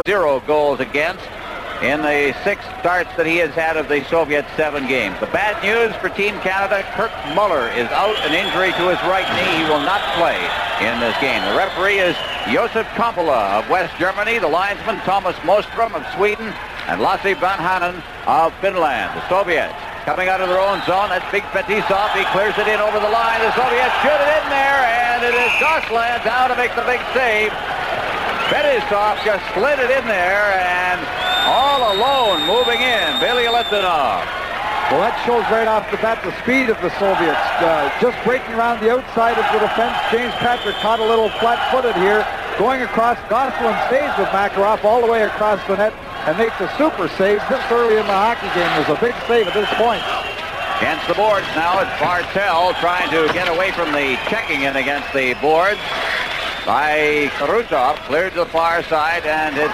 0 goals against in the 6 starts that he has had of the Soviet 7 games. The bad news for Team Canada, Kurt Muller is out, an injury to his right knee. He will not play in this game. The referee is J.Kompalla of West Germany, the linesman Т.Мострём of Sweden, and L.Ванханен of Finland. The Soviets coming out of their own zone. That's big Fetisov. He clears it in over the line. The Soviets shoot it in there, and it is Gosselain down to make the big save. Fetisov just slid it in there, and all alone moving in, Bialystok. Well, that shows right off the bat the speed of the Soviets. Just breaking around the outside of the defense. James Patrick caught a little flat-footed here. Going across, Gosselain stays with Makarov all the way across the net and makes a super save. This early in the hockey game was a big save at this point. Against the boards now, it's Bartel trying to get away from the checking in against the boards by Krutov. Cleared to the far side, and it's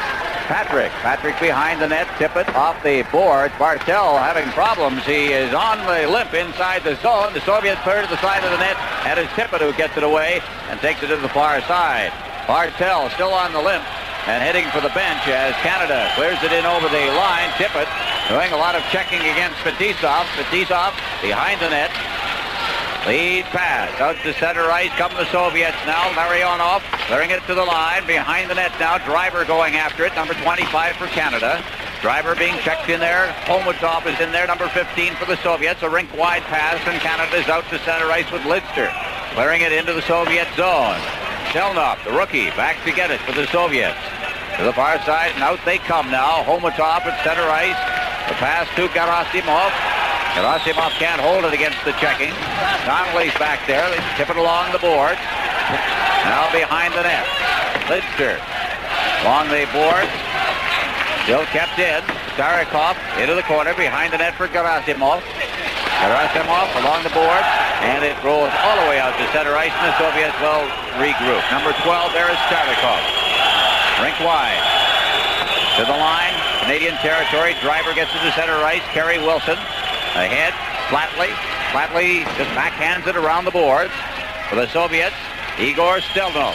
Patrick. Patrick behind the net, tip it off the board. Bartel having problems. He is on the limp inside the zone. The Soviets clear to the side of the net, and it's Tippett who gets it away and takes it to the far side. Bartel still on the limp and heading for the bench as Canada clears it in over the line. Tippett doing a lot of checking against Fetisov. Fetisov behind the net. Lead pass out to center ice. Come the Soviets now. Larionov clearing it to the line. Behind the net now. Driver going after it. Number 25 for Canada. Driver being checked in there. Homotov is in there. Number 15 for the Soviets. A rink-wide pass, and Canada is out to center ice with LIDSTER. Clearing it into the Soviet zone. Shelnov, the rookie, back to get it for the Soviets. To the far side, and out they come now. Homotov at center ice. The pass to Gerasimov. Gerasimov can't hold it against the checking. Connolly's back there. They tip it along the board. Now behind the net. LIDSTER along the board. Still kept in. Starikov into the corner behind the net for Gerasimov. Gerasimov along the board. And it rolls all the way out to center ice, and the Soviets will regroup. Number 12 there is Starikov. Rink wide. To the line. Canadian territory. Driver gets to the center ice. Kerry Wilson. Ahead, Flatley. Flatley just backhands it around the boards. For the Soviets, Igor Stelnov.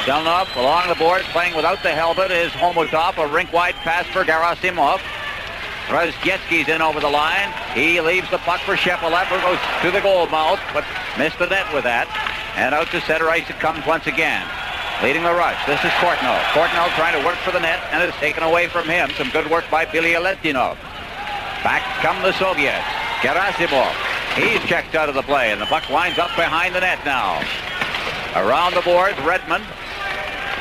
Stelnov along the board, playing without the helmet, is Homotov. A rink-wide pass for Gerasimov. Rozgetski's in over the line. He leaves the puck for Shepelev, who goes to the goal mouth, but missed the net with that. And out to center ice it comes once again. Leading the rush, this is Kortnell. Kortnell trying to work for the net, and it's taken away from him. Some good work by Bialystok. Back come the Soviets. Gerasimov. He's checked out of the play, and the puck winds up behind the net now. Around the boards, Redmond.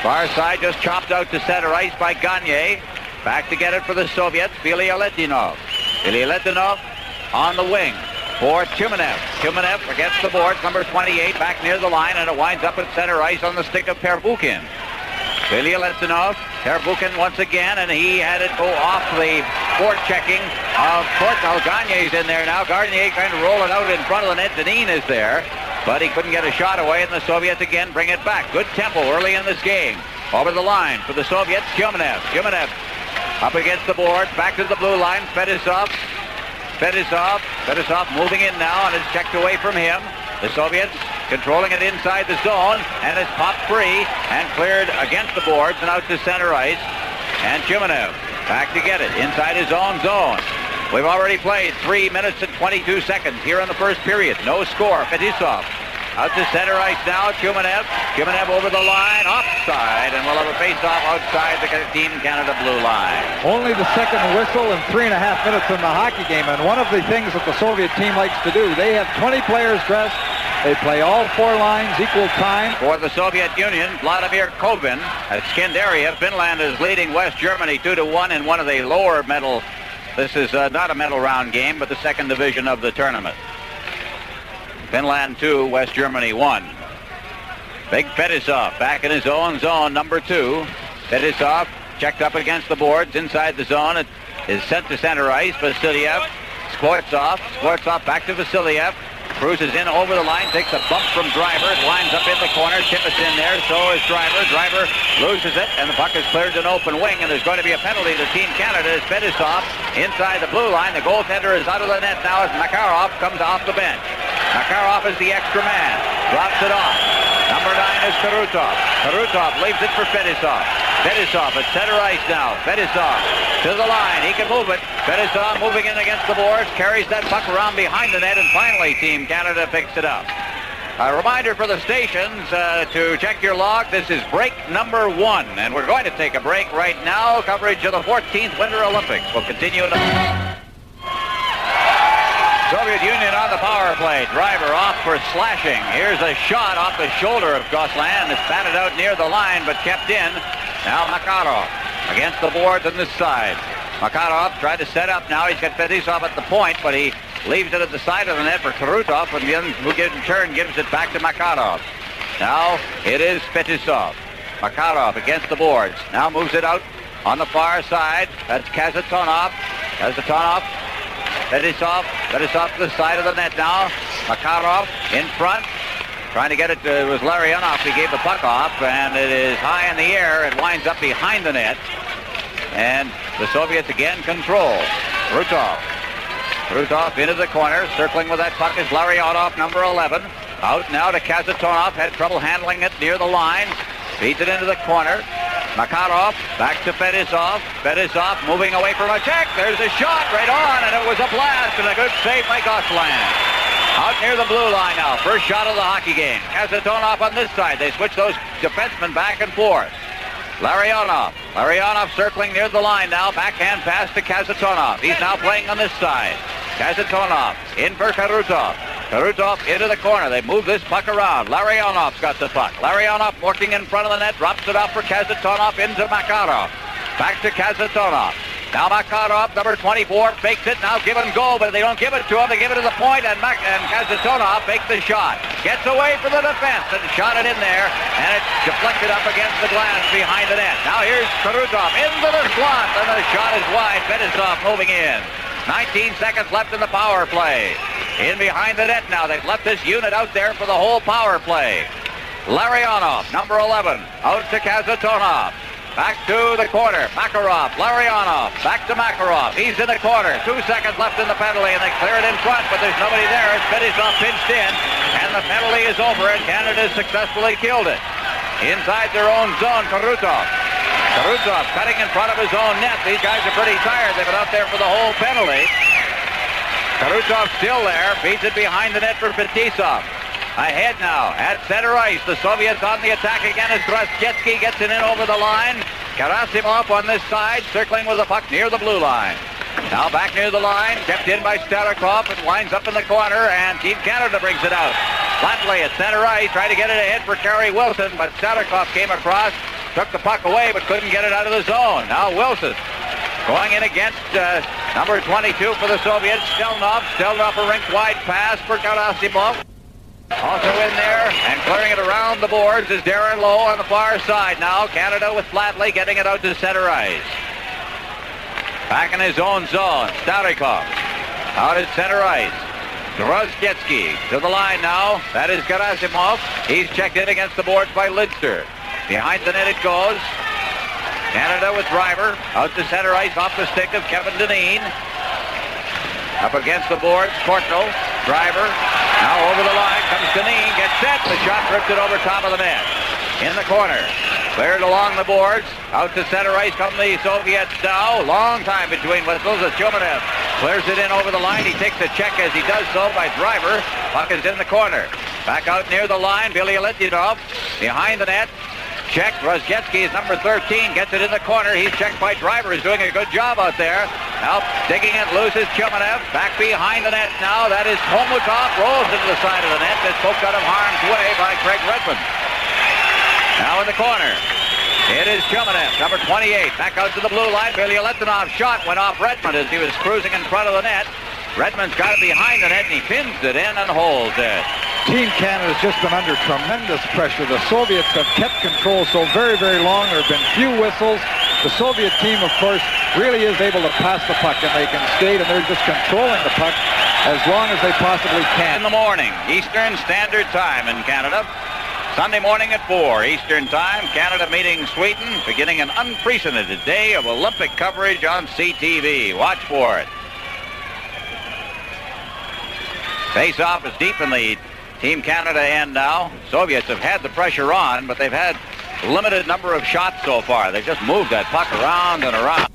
Far side just chopped out to center ice by Gagne. Back to get it for the Soviets, Bialystok. Bialystok on the wing for Chumanev. Chumanev forgets the boards, number 28, back near the line, and it winds up at center ice on the stick of Pervukin. Bialystok, Pervukin once again, and he had it go off the board checking of Kortnell. Gagne's in there now. Gagne trying to roll it out in front of the net. Deneen is there, but he couldn't get a shot away, and the Soviets again bring it back. Good tempo early in this game. Over the line for the Soviets, Chumanev. Chumanev up against the board, back to the blue line. Fetisov moving in now, and it's checked away from him. The Soviets controlling it inside the zone, and it's popped free and cleared against the boards and out to center ice. And Chumanev back to get it inside his own zone. We've already played 3 minutes and 22 seconds here in the first period. No score. Fetisov out to center ice now. Chumanev over the line, offside, and we'll have a face-off outside the Team Canada blue line. Only the second whistle in 3.5 minutes in the hockey game, and one of the things that the Soviet team likes to do, they have 20 players dressed. They play all 4 lines, equal time. For the Soviet Union, Vladimir Kovin at Skandaria. Finland is leading West Germany 2-1 in one of the lower medal. This is not a medal round game, but the second division of the tournament. Finland 2, West Germany 1. Big Fetisov back in his own zone, number 2. Fetisov checked up against the boards inside the zone. It is sent to center ice. Vasiliev, Skvortsov back to Vasiliev. Cruises in over the line, takes a bump from Driver. It lines up in the corner. Tippett's in there, so is Driver. Driver loses it, and the puck is cleared to an open wing, and there's going to be a penalty to Team Canada as Fetisov inside the blue line. The goaltender is out of the net now as Makarov comes off the bench. Makarov is the extra man. Drops it off. Number 9 is Krutov. Krutov leaves it for Fetisov. Fetisov at center ice now. Fetisov to the line. He can move it. Fetisov moving in against the boards. Carries that puck around behind the net. And finally, Team Canada picks it up. A reminder for the stations to check your log. This is break number 1. And we're going to take a break right now. Coverage of the 14th Winter Olympics. We'll continue in a... Soviet Union on the power play. Driver off for slashing. Here's a shot off the shoulder of Gosselain. It's batted out near the line, but kept in. Now Makarov against the boards on this side. Makarov tried to set up now. He's got Fetisov at the point, but he leaves it at the side of the net for Karutov, and who in turn gives it back to Makarov. Now it is Fetisov. Makarov against the boards. Now moves it out on the far side. That's Kazatonov. Kazatonov. Fetisov to the side of the net now. Makarov in front. Trying to get it to, it was Larionov. He gave the puck off, and it is high in the air. It winds up behind the net. And the Soviets again control. Krutov into the corner. Circling with that puck is Larionov, number 11. Out now to Kazatonov. Had trouble handling it near the line. Feeds it into the corner. Makarov back to Fetisov. Fetisov moving away from a check. There's a shot right on, and it was a blast and a good save by Gosselain. Out near the blue line now. First shot of the hockey game. Kazatonov on this side. They switch those defensemen back and forth. Larionov circling near the line now. Backhand pass to Kazatonov. He's now playing on this side. Kazatonov in for Karutov. Karutov into the corner. They move this puck around. Larionov's got the puck. Larionov working in front of the net. Drops it off for Kazatonov into Makarov. Back to Kazatonov. Now Makarov, number 24, fakes it. Now give and go, but they don't give it to him. They give it to the point, and Kazatonov fakes the shot. Gets away from the defense and shot it in there, and it's deflected up against the glass behind the net. Now here's Karutov into the slot, and the shot is wide. Fetisov moving in. 19 seconds left in the power play. In behind the net now. They've left this unit out there for the whole power play. Larionov, number 11, out to Kazatonov. Back to the corner. Makarov, Larionov, back to Makarov. He's in the corner. 2 seconds left in the penalty, and they clear it in front, but there's nobody there. It's Fetisov pinched in, and the penalty is over, and Canada successfully killed it. Inside their own zone, Karutov cutting in front of his own net. These guys are pretty tired. They've been out there for the whole penalty. Karutov still there. Feeds it behind the net for Fetisov. Ahead now at center ice. The Soviets on the attack again as Grosjetsky gets it in over the line. Gerasimov on this side, circling with the puck near the blue line. Now back near the line, kept in by Starikov. It winds up in the corner, and Team Canada brings it out. Flatley at center ice, tried to get it ahead for Kerry Wilson, but Starikov came across, took the puck away, but couldn't get it out of the zone. Now Wilson going in against number 22 for the Soviets, Stelnov. Stelnov a rink-wide pass for Gerasimov. Also in there and clearing it around the boards is Darren Lowe on the far side now. Canada with Flatley getting it out to center ice. Back in his own zone, Starikov out at center ice. Grosjetsky to the line now. That is Gerasimov. He's checked in against the boards by LIDSTER. Behind the net it goes. Canada with Driver out to center ice off the stick of Kevin DAYNIN. Up against the boards, Courtnall, Driver. Now over the line comes DAYNIN, gets set. The shot ripped it over top of the net. In the corner, cleared along the boards. Out to center ice come the Soviets now. Long time between whistles as Chumanev clears it in over the line. He takes a check as he does so by Driver. Puck is in the corner. Back out near the line, Billy Litvinov behind the net. Check. Grosjetsky is number 13. Gets it in the corner. He's checked by Driver. He's doing a good job out there. Now digging it loose is Chumanev. Back behind the net now. That is Khomutov. Rolls into the side of the net. That's poked out of harm's way by Craig Redmond. Now in the corner. It is Chumanev, number 28. Back out to the blue line. Billy Litvinov shot went off Redmond as he was cruising in front of the net. Redmond's got it behind the net, and he pins it in and holds it. Team Canada's just been under tremendous pressure. The Soviets have kept control so very, very long. There have been few whistles. The Soviet team, of course, really is able to pass the puck, and they can skate, and they're just controlling the puck as long as they possibly can. In the morning, Eastern Standard Time in Canada. Sunday morning at 4 Eastern Time, Canada meeting Sweden, beginning an unprecedented day of Olympic coverage on CTV. Watch for it. Face-off is deep in the Team Canada end now. Soviets have had the pressure on, but they've had limited number of shots so far. They just moved that puck around and around.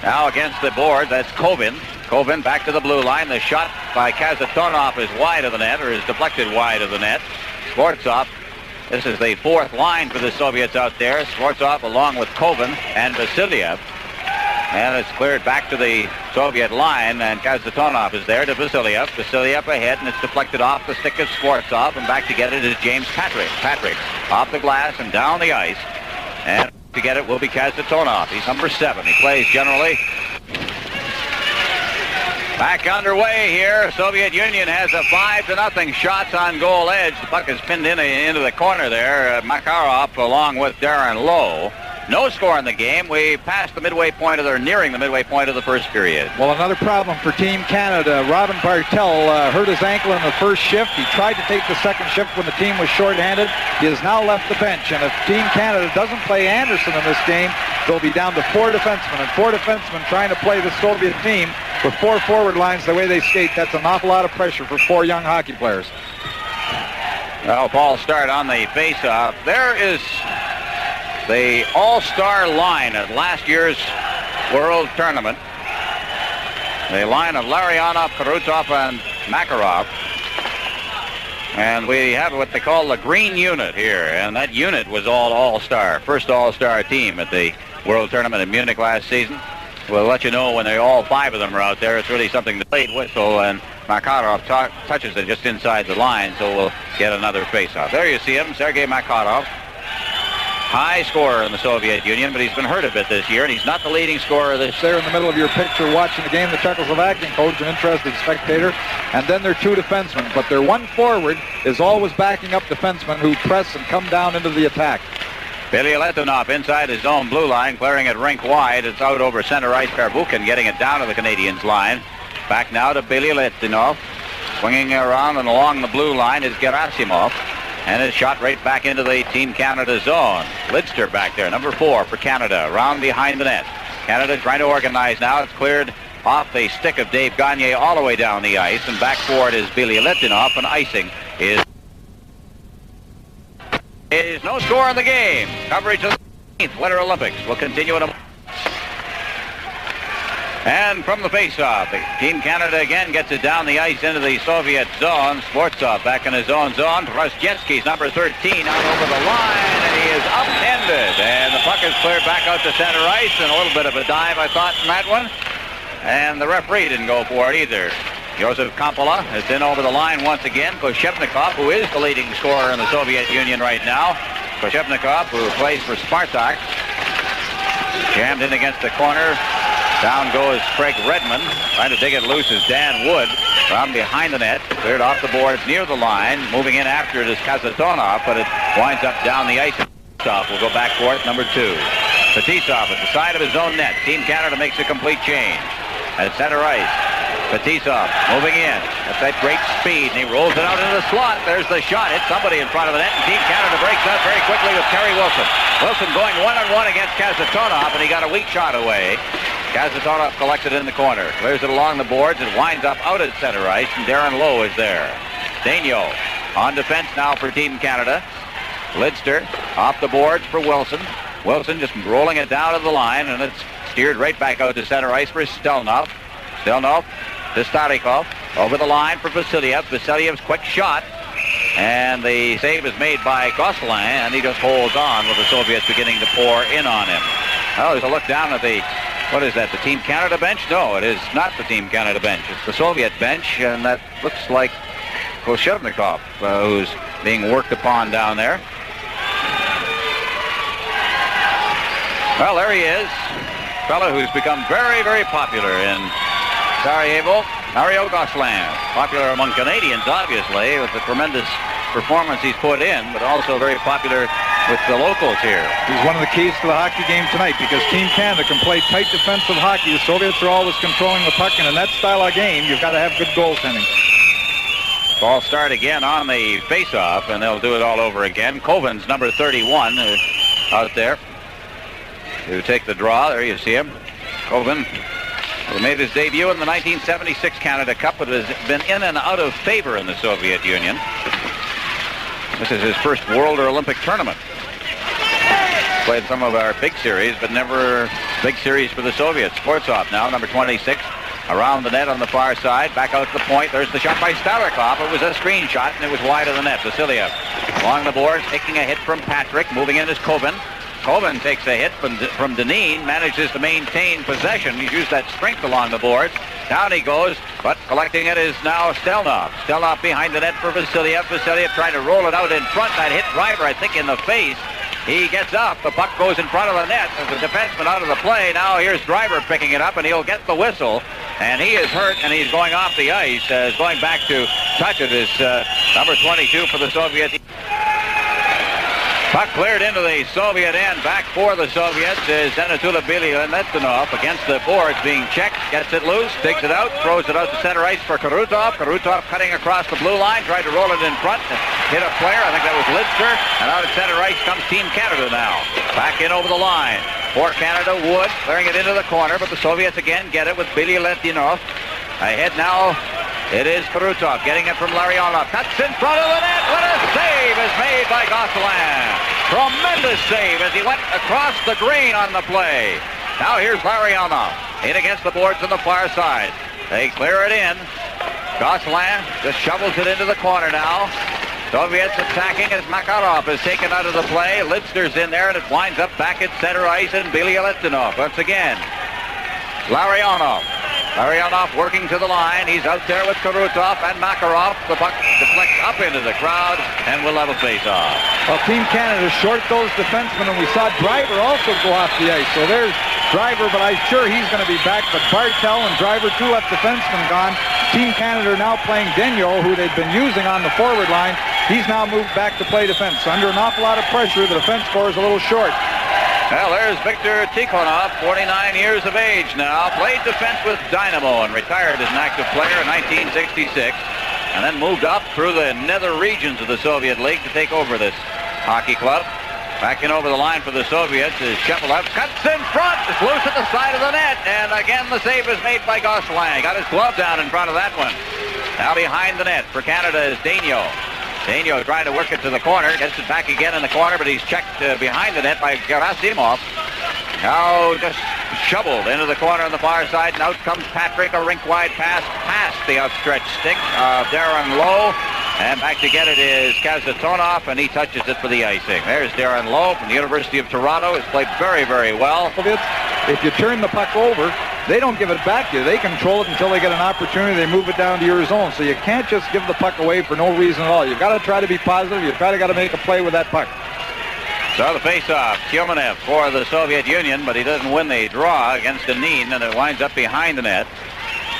Now against the board, that's Kovin. Kovin back to the blue line. The shot by Kazatonov is wide of the net, or is deflected wide of the net. Skvortsov, this is the fourth line for the Soviets out there. Skvortsov along with Kovin and Vasiliev. And it's cleared back to the Soviet line, and Kazatonov is there to Vasiliev. Vasiliev ahead, and it's deflected off the stick of Skvortsov, and back to get it is James Patrick. Patrick off the glass and down the ice. And to get it will be Kazatonov. He's number 7. He plays generally. Back underway here. Soviet Union has a 5-0 shots on goal edge. The puck is pinned into the corner there. Makarov along with Darren Lowe. No score in the game. We passed the midway point nearing the midway point of the first period. Well, another problem for Team Canada. Robin Bartel hurt his ankle in the first shift. He tried to take the second shift when the team was shorthanded. He has now left the bench, and if Team Canada doesn't play Anderson in this game, they'll be down to 4 defensemen, and 4 defensemen trying to play the Soviet team with 4 forward lines the way they skate. That's an awful lot of pressure for 4 young hockey players. Well, Paul start on the face-off. There is the all-star line at last year's World Tournament. The line of Larionov, Krutov, and Makarov. And we have what they call the green unit here. And that unit was all-star. First all-star team at the World Tournament in Munich last season. We'll let you know when all 5 of them are out there. It's really something to play whistle, and Makarov touches it just inside the line, so we'll get another face-off. There you see him, Sergei Makarov. High scorer in the Soviet Union, but he's been hurt a bit this year, and he's not the leading scorer this year. There in the middle of your picture watching the game, the Czechoslovakian coach, an interested spectator, and then their 2 defensemen. But their 1 forward is always backing up defensemen who press and come down into the attack. Billy Letonov inside his own blue line, clearing it rink wide. It's out over center ice. Pervukin getting it down to the Canadians' line. Back now to Billy Letonov. Swinging around and along the blue line is Gerasimov. And it's shot right back into the Team Canada zone. Lidster back there, number 4 for Canada, around behind the net. Canada trying to organize now. It's cleared off the stick of Dave Gagne all the way down the ice. And back forward is Billy Letonov, and icing is no score in the game. Coverage of the 9th Winter Olympics will continue in a moment. And from the face-off, Team Canada again gets it down the ice into the Soviet zone. Skvortsov back in his own zone. Trostetsky's number 13 out over the line, and he is upended. And the puck is cleared back out to center ice, and a little bit of a dive, I thought, in that one. And the referee didn't go for it either. J.Kompalla is in over the line once again. Koshevnikov, who is the leading scorer in the Soviet Union right now. Koshevnikov, who plays for Spartak. Jammed in against the corner. Down goes Craig Redmond. Trying to dig it loose is Dan Wood. Around behind the net. Cleared off the boards near the line. Moving in after it is Kazatonov, but it winds up down the ice. Will go back for it, number 2. Fetisov at the side of his own net. Team Canada makes a complete change. At center ice. Fetisov moving in at that great speed, and he rolls it out into the slot. There's the shot. Hits somebody in front of the net, and Team Canada breaks up very quickly with Kerry Wilson. Wilson going one-on-one against Kazatonov, and he got a weak shot away. Kazatonov collects it in the corner, clears it along the boards, and winds up out at center ice, and Darren Lowe is there. DENьO on defense now for Team Canada. Lidster off the boards for Wilson. Wilson just rolling it down to the line, and it's steered right back out to center ice for Stelnov. Stelnov to Starikov. Over the line for Vasiliev. Vasiliev's quick shot. And the save is made by Gosselin, and he just holds on with the Soviets beginning to pour in on him. Oh, there's a look down at the, what is that, the Team Canada bench? No, it is not the Team Canada bench. It's the Soviet bench, and that looks like Koshevnikov, who's being worked upon down there. Well, there he is. Fellow who's become very, very popular in Sarajevo, Mario Gosselin. Popular among Canadians, obviously, with the tremendous performance he's put in, but also very popular with the locals here. He's one of the keys to the hockey game tonight, because Team Canada can play tight defensive hockey. The Soviets are always controlling the puck, and in that style of game, you've got to have good goaltending. Ball start again on the face-off, and they'll do it all over again. Kovin's number 31 out there to take the draw. There you see him. Kovin, who made his debut in the 1976 Canada Cup, but has been in and out of favor in the Soviet Union. This is his first World or Olympic tournament. Played some of our big series, but never big series for the Soviets. Sportsov now, number 26, around the net on the far side. Back out to the point. There's the shot by Starikov. It was a screen shot, and it was wide of the net. Vasiliev along the boards, taking a hit from Patrick. Moving in is Kovin. Kovin takes a hit from Dainin, manages to maintain possession. He's used that strength along the boards. Down he goes, but collecting it is now Stelnov. Stelnov behind the net for Vasiliev. Vasiliev trying to roll it out in front. That hit Driver, I think, in the face. He gets up. The puck goes in front of the net. There's a defenseman out of the play. Now here's Driver picking it up, and he'll get the whistle. And he is hurt, and he's going off the ice. Going back to touch it is number 22 for the Soviet. Puck cleared into the Soviet end. Back for the Soviets is Anatoly Bielyanov against the boards, being checked. Gets it loose, digs it out, throws it out to center ice for Karutov. Karutov cutting across the blue line, tried to roll it in front, hit a player. I think that was Lidster. And out at center ice comes Team Canada now. Back in over the line. For Canada, Wood clearing it into the corner, but the Soviets again get it with Bielyanov. Ahead now. It is Karutov getting it from Larionov. Cuts in front of the net. What a save is made by GOSSELEN. Tremendous save as he went across the green on the play. Now here's Larionov. In against the boards on the far side. They clear it in. GOSSELEN just shovels it into the corner now. Soviets attacking as Makarov is taken out of the play. Lidster's in there, and it winds up back at center ice, and Bielyanov once again. Larionov working to the line. He's out there with Karutov and Makarov. The puck deflects up into the crowd and will have a face-off. Well, Team Canada short those defensemen, and we saw Driver also go off the ice. So there's Driver, but I'm sure he's going to be back. But Bartel and Driver, two left defensemen gone. Team Canada are now playing DENьо, who they've been using on the forward line. He's now moved back to play defense. Under an awful lot of pressure, the defense score is a little short. Well, there's Viktor Tikhonov, 49 years of age now. Played defense with Dynamo and retired as an active player in 1966. And then moved up through the nether regions of the Soviet League to take over this hockey club. Back in over the line for the Soviets is Shepelev. Cuts in front. It's loose at the side of the net. And again, the save is made by GOSSELEN. Got his glove down in front of that one. Now behind the net for Canada is DENьo. DENьo trying to work it to the corner. Gets it back again in the corner, but he's checked behind the net by Gerasimov. Now just shoveled into the corner on the far side, and out comes Patrick. A rink-wide pass past the outstretched stick of Darren Lowe. And back to get it is Kazatonov, and he touches it for the icing. There's Darren Lowe from the University of Toronto. He's played very, very well. If you turn the puck over, they don't give it back to you. They control it until they get an opportunity. They move it down to your zone. So you can't just give the puck away for no reason at all. You've got to try to be positive. You've got to make a play with that puck. So the face-off, Tyomenev for the Soviet Union, but he doesn't win the draw against Dainin, and it winds up behind the net.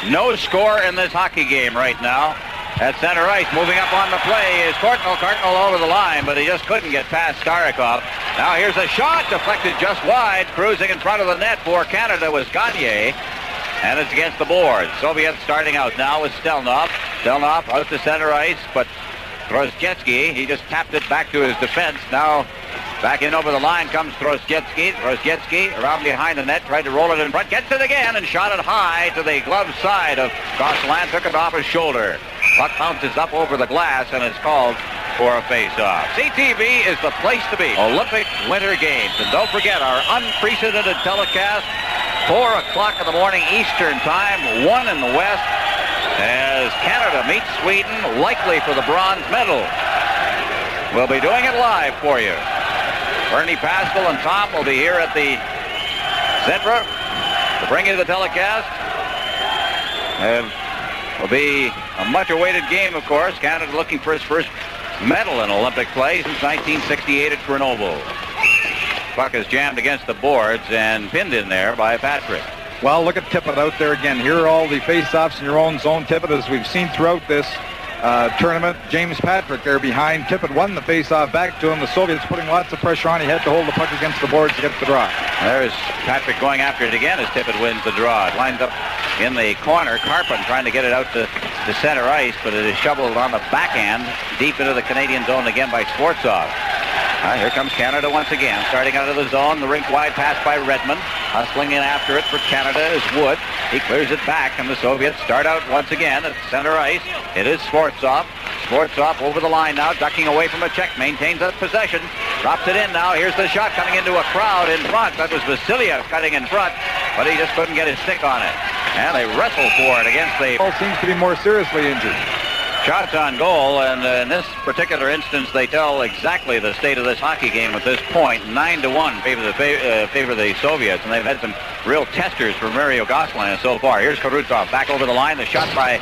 No score in this hockey game right now. At center ice, moving up on the play is Courtnall. Courtnall over the line, but he just couldn't get past Starikov. Now here's a shot, deflected just wide. Cruising in front of the net for Canada was Gagne, and it's against the board. Soviets starting out now with Stelnov. Stelnov out to center ice, but Trostetsky, he just tapped it back to his defense. Now back in over the line comes Trostetsky. Trostetsky around behind the net, tried to roll it in front, gets it again, and shot it high to the glove side of GOSSELEN. Took it off his shoulder. Puck bounces up over the glass, and it's called for a face-off. CTV is the place to be. Olympic Winter Games. And don't forget our unprecedented telecast, 4 o'clock in the morning Eastern Time, 1 in the West, as Canada meets Sweden, likely for the bronze medal. We'll be doing it live for you. Bernie Pascal and Tom will be here at the Zetra to bring you the telecast. And will be a much-awaited game, of course. Canada looking for its first medal in Olympic play since 1968 at Grenoble. Puck is jammed against the boards and pinned in there by Patrick. Well, look at Tippett out there again. Here are all the face-offs in your own zone. Tippett, as we've seen throughout this tournament, James Patrick there behind. Tippett won the face-off back to him. The Soviets putting lots of pressure on. He had to hold the puck against the boards to get the draw. There's Patrick going after it again as Tippett wins the draw. It lines up in the corner. Carpin trying to get it out to center ice, but it is shoveled on the backhand deep into the Canadian zone again by Sportsov. Here comes Canada once again, starting out of the zone. The rink-wide pass by Redmond. Hustling in after it for Canada is Wood. He clears it back, and the Soviets start out once again at center ice. It is Sportsov. Skvortsov over the line now, ducking away from a check, maintains that possession, drops it in now. Here's the shot coming into a crowd in front. That was Vasiliev cutting in front, but he just couldn't get his stick on it. And they wrestle for it against the... Ball seems to be more seriously injured. Shots on goal, and in this particular instance, they tell exactly the state of this hockey game at this point. 9-1 favor the Soviets, and they've had some real testers for Mario Gosselin so far. Here's Kurutsov back over the line. The shot by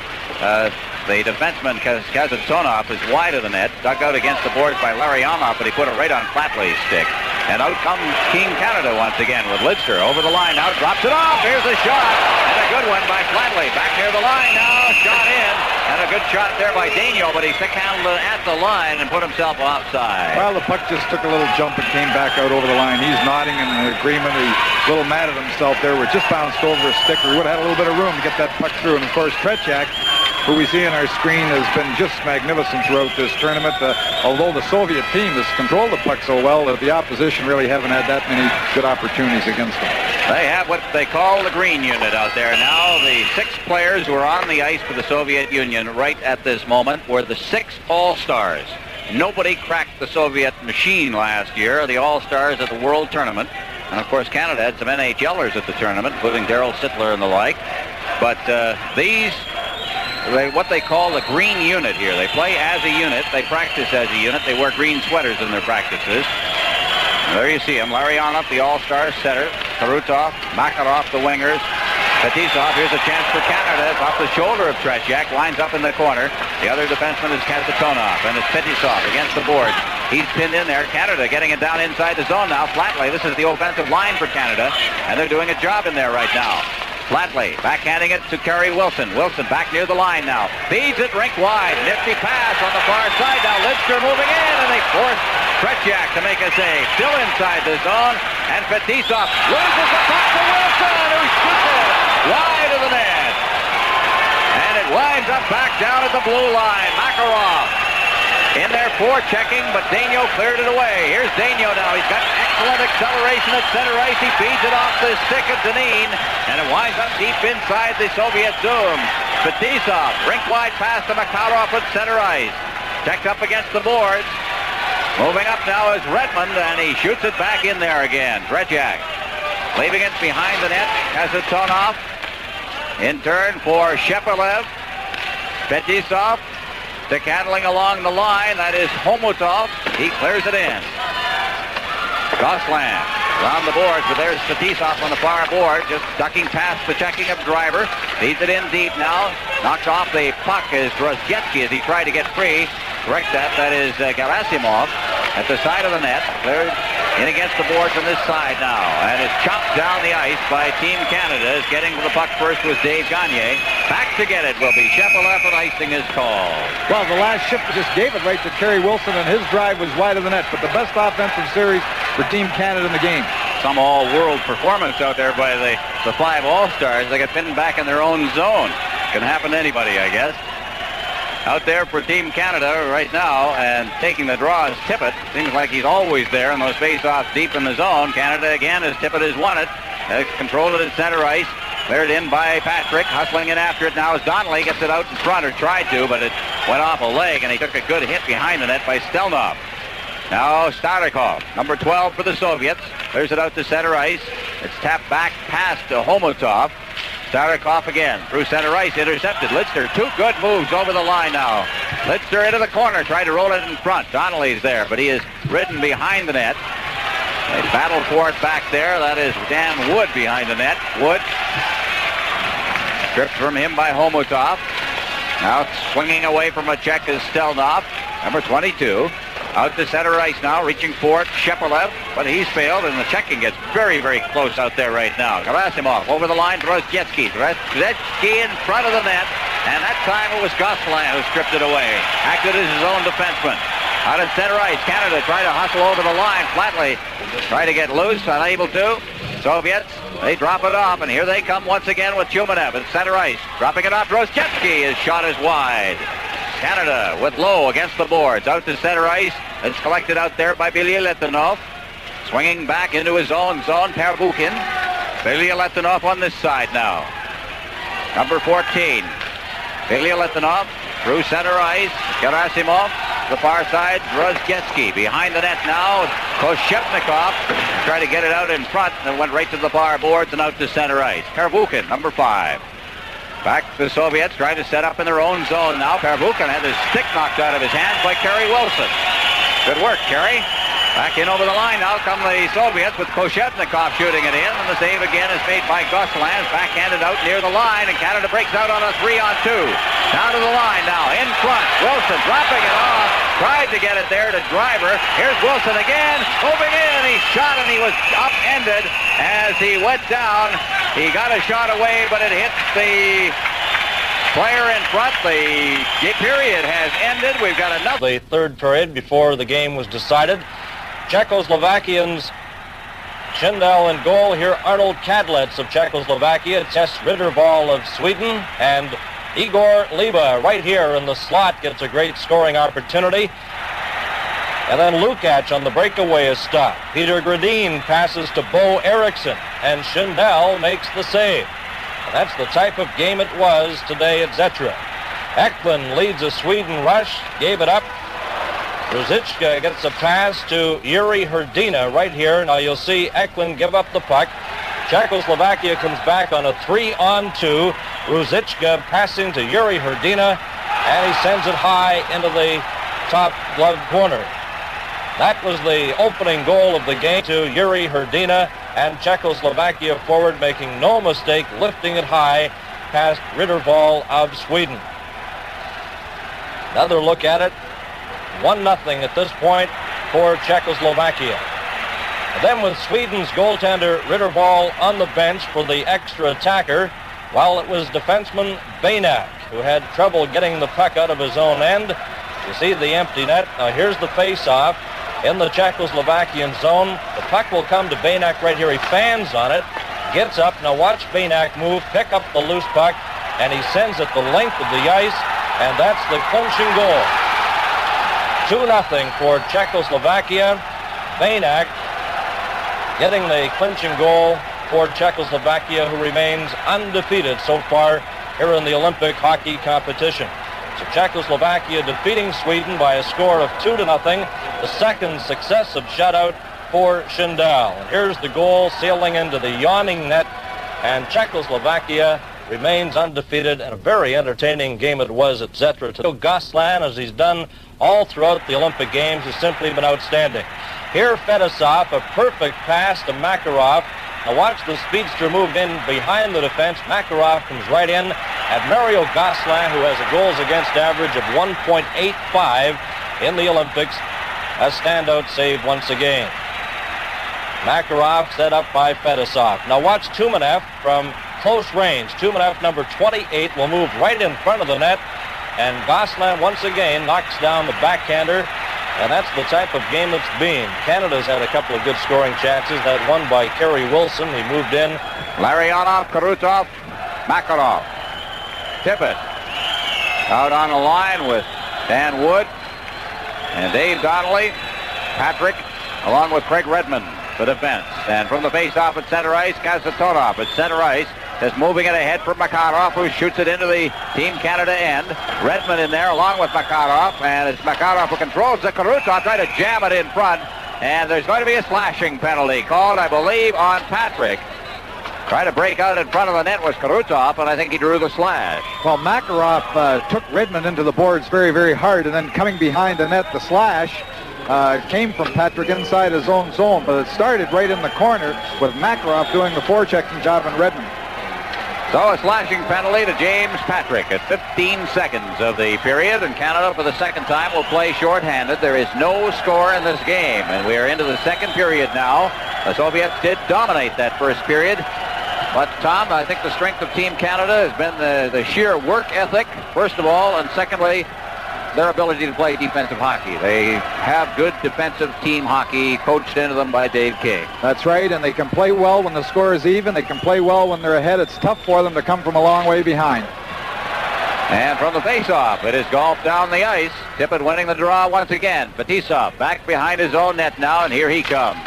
the defenseman Kazatonov is wide of the net, dug out against the boards by Larionov, but he put it right on Flatley's stick. And out comes Team Canada once again with Lidster over the line now, drops it off. Here's a shot, and a good one by Flatley. Back near the line now, shot in, and a good shot there by DENьO, but he stick-handled at the line and put himself offside. Well, the puck just took a little jump and came back out over the line. He's nodding in agreement. He's a little mad at himself there. It just bounced over his stick, or he would have had a little bit of room to get that puck through. And, of course, TRETYAK, who we see on our screen, has been just magnificent throughout this tournament. Although the Soviet team has controlled the puck so well that the opposition really haven't had that many good opportunities against them. They have what they call the green unit out there now. The 6 players who are on the ice for the Soviet Union right at this moment were the 6 All-Stars. Nobody cracked the Soviet machine last year, the All-Stars at the World Tournament. And, of course, Canada had some NHLers at the tournament, including Darryl Sittler and the like. But what they call the green unit here. They play as a unit. They practice as a unit. They wear green sweaters in their practices. And there you see him. Larionov, the all-star setter. Karutov, Makarov, the wingers. Fetisov, here's a chance for Canada. It's off the shoulder of TRETYAK. Lines up in the corner. The other defenseman is Kazatonov. And it's Fetisov against the boards. He's pinned in there. Canada getting it down inside the zone now. Flatley, this is the offensive line for Canada. And they're doing a job in there right now. Flatley backhanding it to Kerry Wilson. Wilson back near the line now. Feeds it rink wide. Nifty pass on the far side. Now Lidster moving in, and they force TRETYAK to make a save. Still inside the zone, and Fetisov loses the puck to Wilson, who shoots it wide of the net. And it winds up back down at the blue line. Makarov in there checking, but DENьO cleared it away. Here's DENьO now. He's got excellent acceleration at center ice. He feeds it off the stick of Danin, and it winds up deep inside the Soviet zone. Fetisov, rink-wide pass to Makarov at center ice. Checked up against the boards. Moving up now is Redmond, and he shoots it back in there again. TRETYAK leaving it behind the net. Kazatonov in turn for Shepelev. Fetisov stick-handling along the line. That is Homutov. He clears it in. Gosselin around the boards, but there's Fetisov on the far board, just ducking past the checking of Driver. Feeds it in deep now. Knocks off the puck is Drozgetsky as he tried to get free. Correct that. That is Gerasimov at the side of the net. Cleared in against the boards on this side now. And it's chopped down the ice by Team Canada. Getting to the puck first was Dave Gagne. Back to get it will be Shepelev, and icing is called. Well, the last shift just gave it right to Kerry Wilson, and his drive was wide of the net. But the best offensive series for Team Canada in the game. Some all-world performance out there by the 5 All-Stars. They got pinned back in their own zone. Can happen to anybody, I guess. Out there for Team Canada right now, and taking the draw is Tippett. Seems like he's always there in those face-offs deep in the zone. Canada again, as Tippett has won it. Controlled it at center ice. Cleared in by Patrick. Hustling in after it now as Donnelly gets it out in front, or tried to, but it went off a leg, and he took a good hit behind the net by Stelnov. Now Starikov, number 12 for the Soviets. Clears it out to center ice. It's tapped back past Homutov. Starikov again through center ice, intercepted. Lidster, 2 good moves over the line now. Lidster into the corner, tried to roll it in front. Donnelly's there, but he is ridden behind the net. They battle for it back there. That is Dan Wood behind the net. Wood stripped from him by Homutov. Now swinging away from a check is Stelnov, number 22. Out to center ice now, reaching for it, Shepelev, but he's failed, and the checking gets very, very close out there right now. Gerasimov over the line, Drozgetsky. Drozgetsky in front of the net, and that time it was Gosselin who stripped it away. Acted as his own defenseman. Out at center ice, Canada trying to hustle over the line. Flatley trying to get loose, unable to. Soviets, they drop it off, and here they come once again with Chumanev at center ice. Dropping it off, Drozgetsky, his shot is wide. Canada with Lowe against the boards. Out to center ice. It's collected out there by Bilyaletdinov. Swinging back into his own zone, Perbukin. Bilyaletdinov on this side now. Number 14. Bilyaletdinov through center ice. Gerasimov, the far side. Drozgetsky behind the net now. Koshepnikov tried to get it out in front and went right to the far boards and out to center ice. Pervukin, number 5. Back to the Soviets, trying to set up in their own zone now. Pervukin had his stick knocked out of his hands by Kerry Wilson. Good work, Kerry. Back in over the line now come the Soviets with Koshepnikov shooting it in, and the save again is made by Gosselin. Backhanded out near the line, and Canada breaks out on a 3-on-2. Down to the line now, in front. Wilson dropping it off. Tried to get it there to Driver. Here's Wilson again, moving in. He shot and he was upended as he went down. He got a shot away, but it hit the player in front. The period has ended. We've got another. The third period before the game was decided. Czechoslovakians, Schindel in goal. Here Arnold Kadlec of Czechoslovakia, Tess Rittervall of Sweden, and Igor Liba right here in the slot gets a great scoring opportunity. And then Lukács on the breakaway is stopped. Peter Gradin passes to Bo Eriksson, and Schindel makes the save. And that's the type of game it was today at Zetra. Eklund leads a Sweden rush, gave it up. Ruzicka gets a pass to Yuri Hrdina right here. Now you'll see Eklund give up the puck. Czechoslovakia comes back on a 3-on-2. Ruzicka passing to Yuri Hrdina, and he sends it high into the top glove corner. That was the opening goal of the game to Yuri Hrdina, and Czechoslovakia forward making no mistake, lifting it high past Rittervall of Sweden. Another look at it. 1-0 at this point for Czechoslovakia. And then with Sweden's goaltender Rittervall on the bench for the extra attacker, while it was defenseman Bainak who had trouble getting the puck out of his own end. You see the empty net. Now here's the face-off in the Czechoslovakian zone. The puck will come to Bainak right here. He fans on it, gets up. Now watch Bainak move, pick up the loose puck, and he sends it the length of the ice, and that's the clinching goal. 2-0 for Czechoslovakia. Bainak getting the clinching goal for Czechoslovakia, who remains undefeated so far here in the Olympic hockey competition. So Czechoslovakia defeating Sweden by a score of 2-0, the second successive shutout for Schindel. And here's the goal sailing into the yawning net, and Czechoslovakia remains undefeated, and a very entertaining game it was at Zetra. Gosselin, as he's done all throughout the Olympic Games, has simply been outstanding. Here Fedosov, a perfect pass to Makarov. Now watch the speedster move in behind the defense. Makarov comes right in, and Mario Gosselin, who has a goals against average of 1.85 in the Olympics, a standout save once again. Makarov set up by Fedosov. Now watch Tumanev from close range. Tumanev, number 28, will move right in front of the net, and Gosselin once again knocks down the backhander, and that's the type of game it's been. Canada's had a couple of good scoring chances. That one by Kerry Wilson. He moved in. Larionov, Karutov, Makarov. Tippett out on the line with Dan Wood and Dave Donnelly. Patrick along with Craig Redmond for defense. And from the face-off at center ice, Kazatonov at center ice. Just moving it ahead for Makarov, who shoots it into the Team Canada end. Redmond in there along with Makarov, and it's Makarov who controls the Karutov, trying to jam it in front. And there's going to be a slashing penalty called, I believe, on Patrick. Trying to break out in front of the net was Karutov, and I think he drew the slash. Well, Makarov took Redmond into the boards very, very hard, and then coming behind the net, the slash came from Patrick inside his own zone, but it started right in the corner with Makarov doing the forechecking job on Redmond. So a slashing penalty to James Patrick at 15 seconds of the period, and Canada for the second time will play shorthanded. There is no score in this game, and we are into the second period now. The Soviets did dominate that first period, but Tom, I think the strength of Team Canada has been the sheer work ethic, first of all, and secondly, their ability to play defensive hockey. They have good defensive team hockey coached into them by Dave King. That's right, and they can play well when the score is even. They can play well when they're ahead. It's tough for them to come from a long way behind. And from the face-off, it is golfed down the ice. Tippett winning the draw once again. Fetisov back behind his own net now, and here he comes.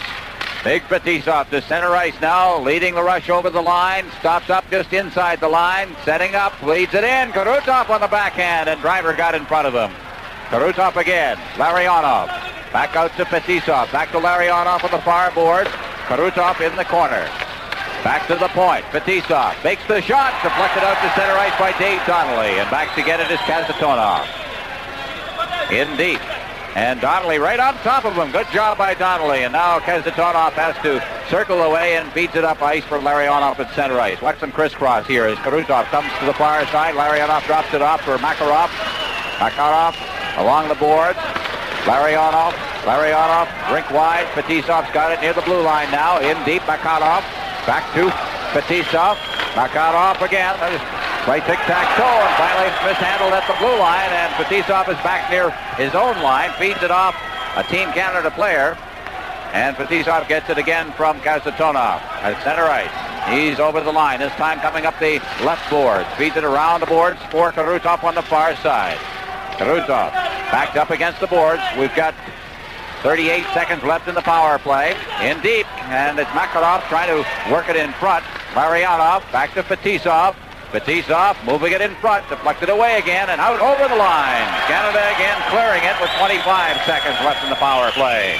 Big Fetisov to center ice now, leading the rush over the line. Stops up just inside the line, setting up, leads it in. Karutov on the backhand, and Driver got in front of him. Karutov again, Larionov. Back out to Fetisov, back to Larionov on the far board. Karutov in the corner. Back to the point, Fetisov makes the shot, deflected out to center ice by Dave Donnelly, and back to get it is Kasatonov. In deep. And Donnelly right on top of him. Good job by Donnelly. And now Kasatonov has to circle away and feeds it up ice for Larionov at center ice. Watch them crisscross here as Karutov comes to the far side. Larionov drops it off for Makarov. Makarov along the boards. Larionov, rink wide. Fetisov's got it near the blue line now. In deep, Makarov. Back to Fetisov. Makarov again. Play tic-tac-toe, and finally mishandled at the blue line, and Fetisov is back near his own line, feeds it off a Team Canada player, and Fetisov gets it again from Kasatonov at center ice. He's over the line, this time coming up the left board, feeds it around the boards for Karutov on the far side. Karutov backed up against the boards. We've got 38 seconds left in the power play. In deep, and it's Makarov trying to work it in front. Larionov back to Fetisov. Fetisov moving it in front, deflected away again, and out over the line. Canada again clearing it with 25 seconds left in the power play.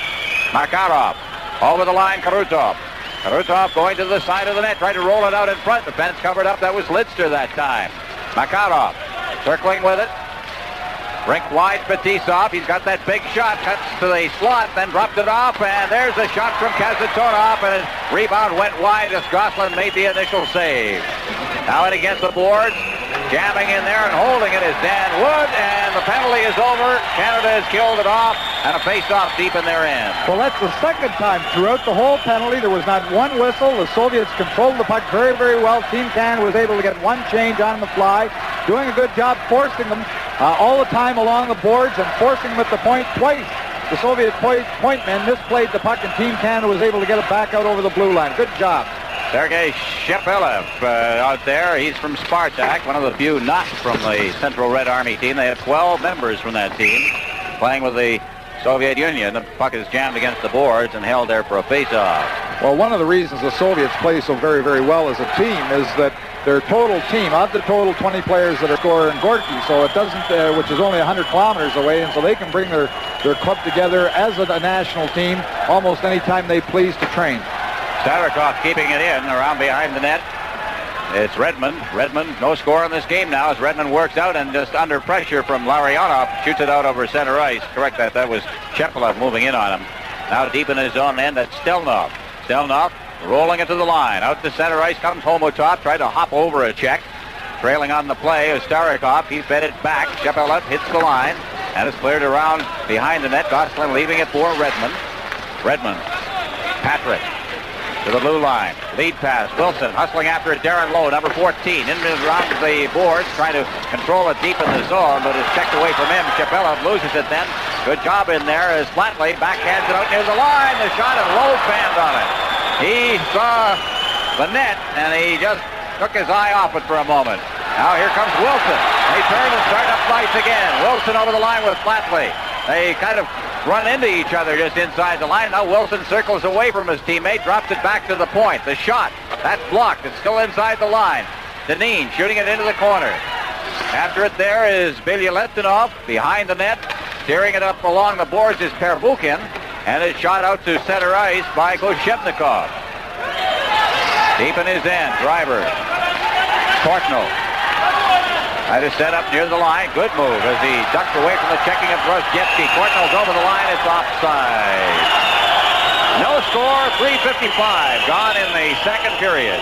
Makarov over the line, Karutov. Karutov going to the side of the net, trying to roll it out in front. The fence covered up. That was Lidster that time. Makarov circling with it. Rink wide, Fetisov. He's got that big shot. Cuts to the slot, then dropped it off. And there's a shot from Kasatonov. And his rebound went wide as Gosselin made the initial save. Now in against the boards. Jamming in there and holding it is Dän Wood. And the penalty is over. Canada has killed it off. And a face-off deep in their end. Well, that's the second time throughout the whole penalty. There was not one whistle. The Soviets controlled the puck very, very well. Team Canada was able to get one change on the fly. Doing a good job forcing them all the time along the boards and forcing them at the point twice. The Soviet point men misplayed the puck, and Team Canada was able to get it back out over the blue line. Good job. Sergei Shepelev out there. He's from Spartak, one of the few not from the Central Red Army team. They have 12 members from that team playing with the Soviet Union. The puck is jammed against the boards and held there for a face-off. Well, one of the reasons the Soviets play so very, very well as a team is that their total team, of the total 20 players that are scoring in Gorky, so it doesn't, which is only 100 kilometers away, and so they can bring their club together as a national team almost any time they please to train. Starikov keeping it in around behind the net. It's Redmond. Redmond, no score in this game now as Redmond works out and just under pressure from Larionov, shoots it out over center ice. Correct that. That was Shepelev moving in on him. Now deep in his own end, that's Stelnov. Stelnov rolling it to the line. Out to center ice comes Homotov, tried to hop over a check. Trailing on the play is Starikov. He's fed it back. Shepelev hits the line and is cleared around behind the net. Gosselin leaving it for Redmond. Redmond. Patrick. To the blue line. Lead pass. Wilson hustling after it. Darren Lowe, number 14. In and around the boards, trying to control it deep in the zone, but it's checked away from him. Shepelev loses it then. Good job in there as Flatley backhands it out near the line. The shot, and Lowe fanned on it. He saw the net, and he just took his eye off it for a moment. Now here comes Wilson. They turn and start up ice again. Wilson over the line with Flatley. They kind of run into each other just inside the line. Now Wilson circles away from his teammate, drops it back to the point. The shot, that's blocked. It's still inside the line. Deneen shooting it into the corner. After it there is Bilyaletdinov behind the net. Steering it up along the boards is Perbukin. And it's shot out to center ice by Goshevnikov. Deep in his end, Driver. Kortnell. That is set up near the line. Good move as he ducked away from the checking of Brzezinski. Kortnell's over the line. It's offside. No score, 3:55 gone in the second period.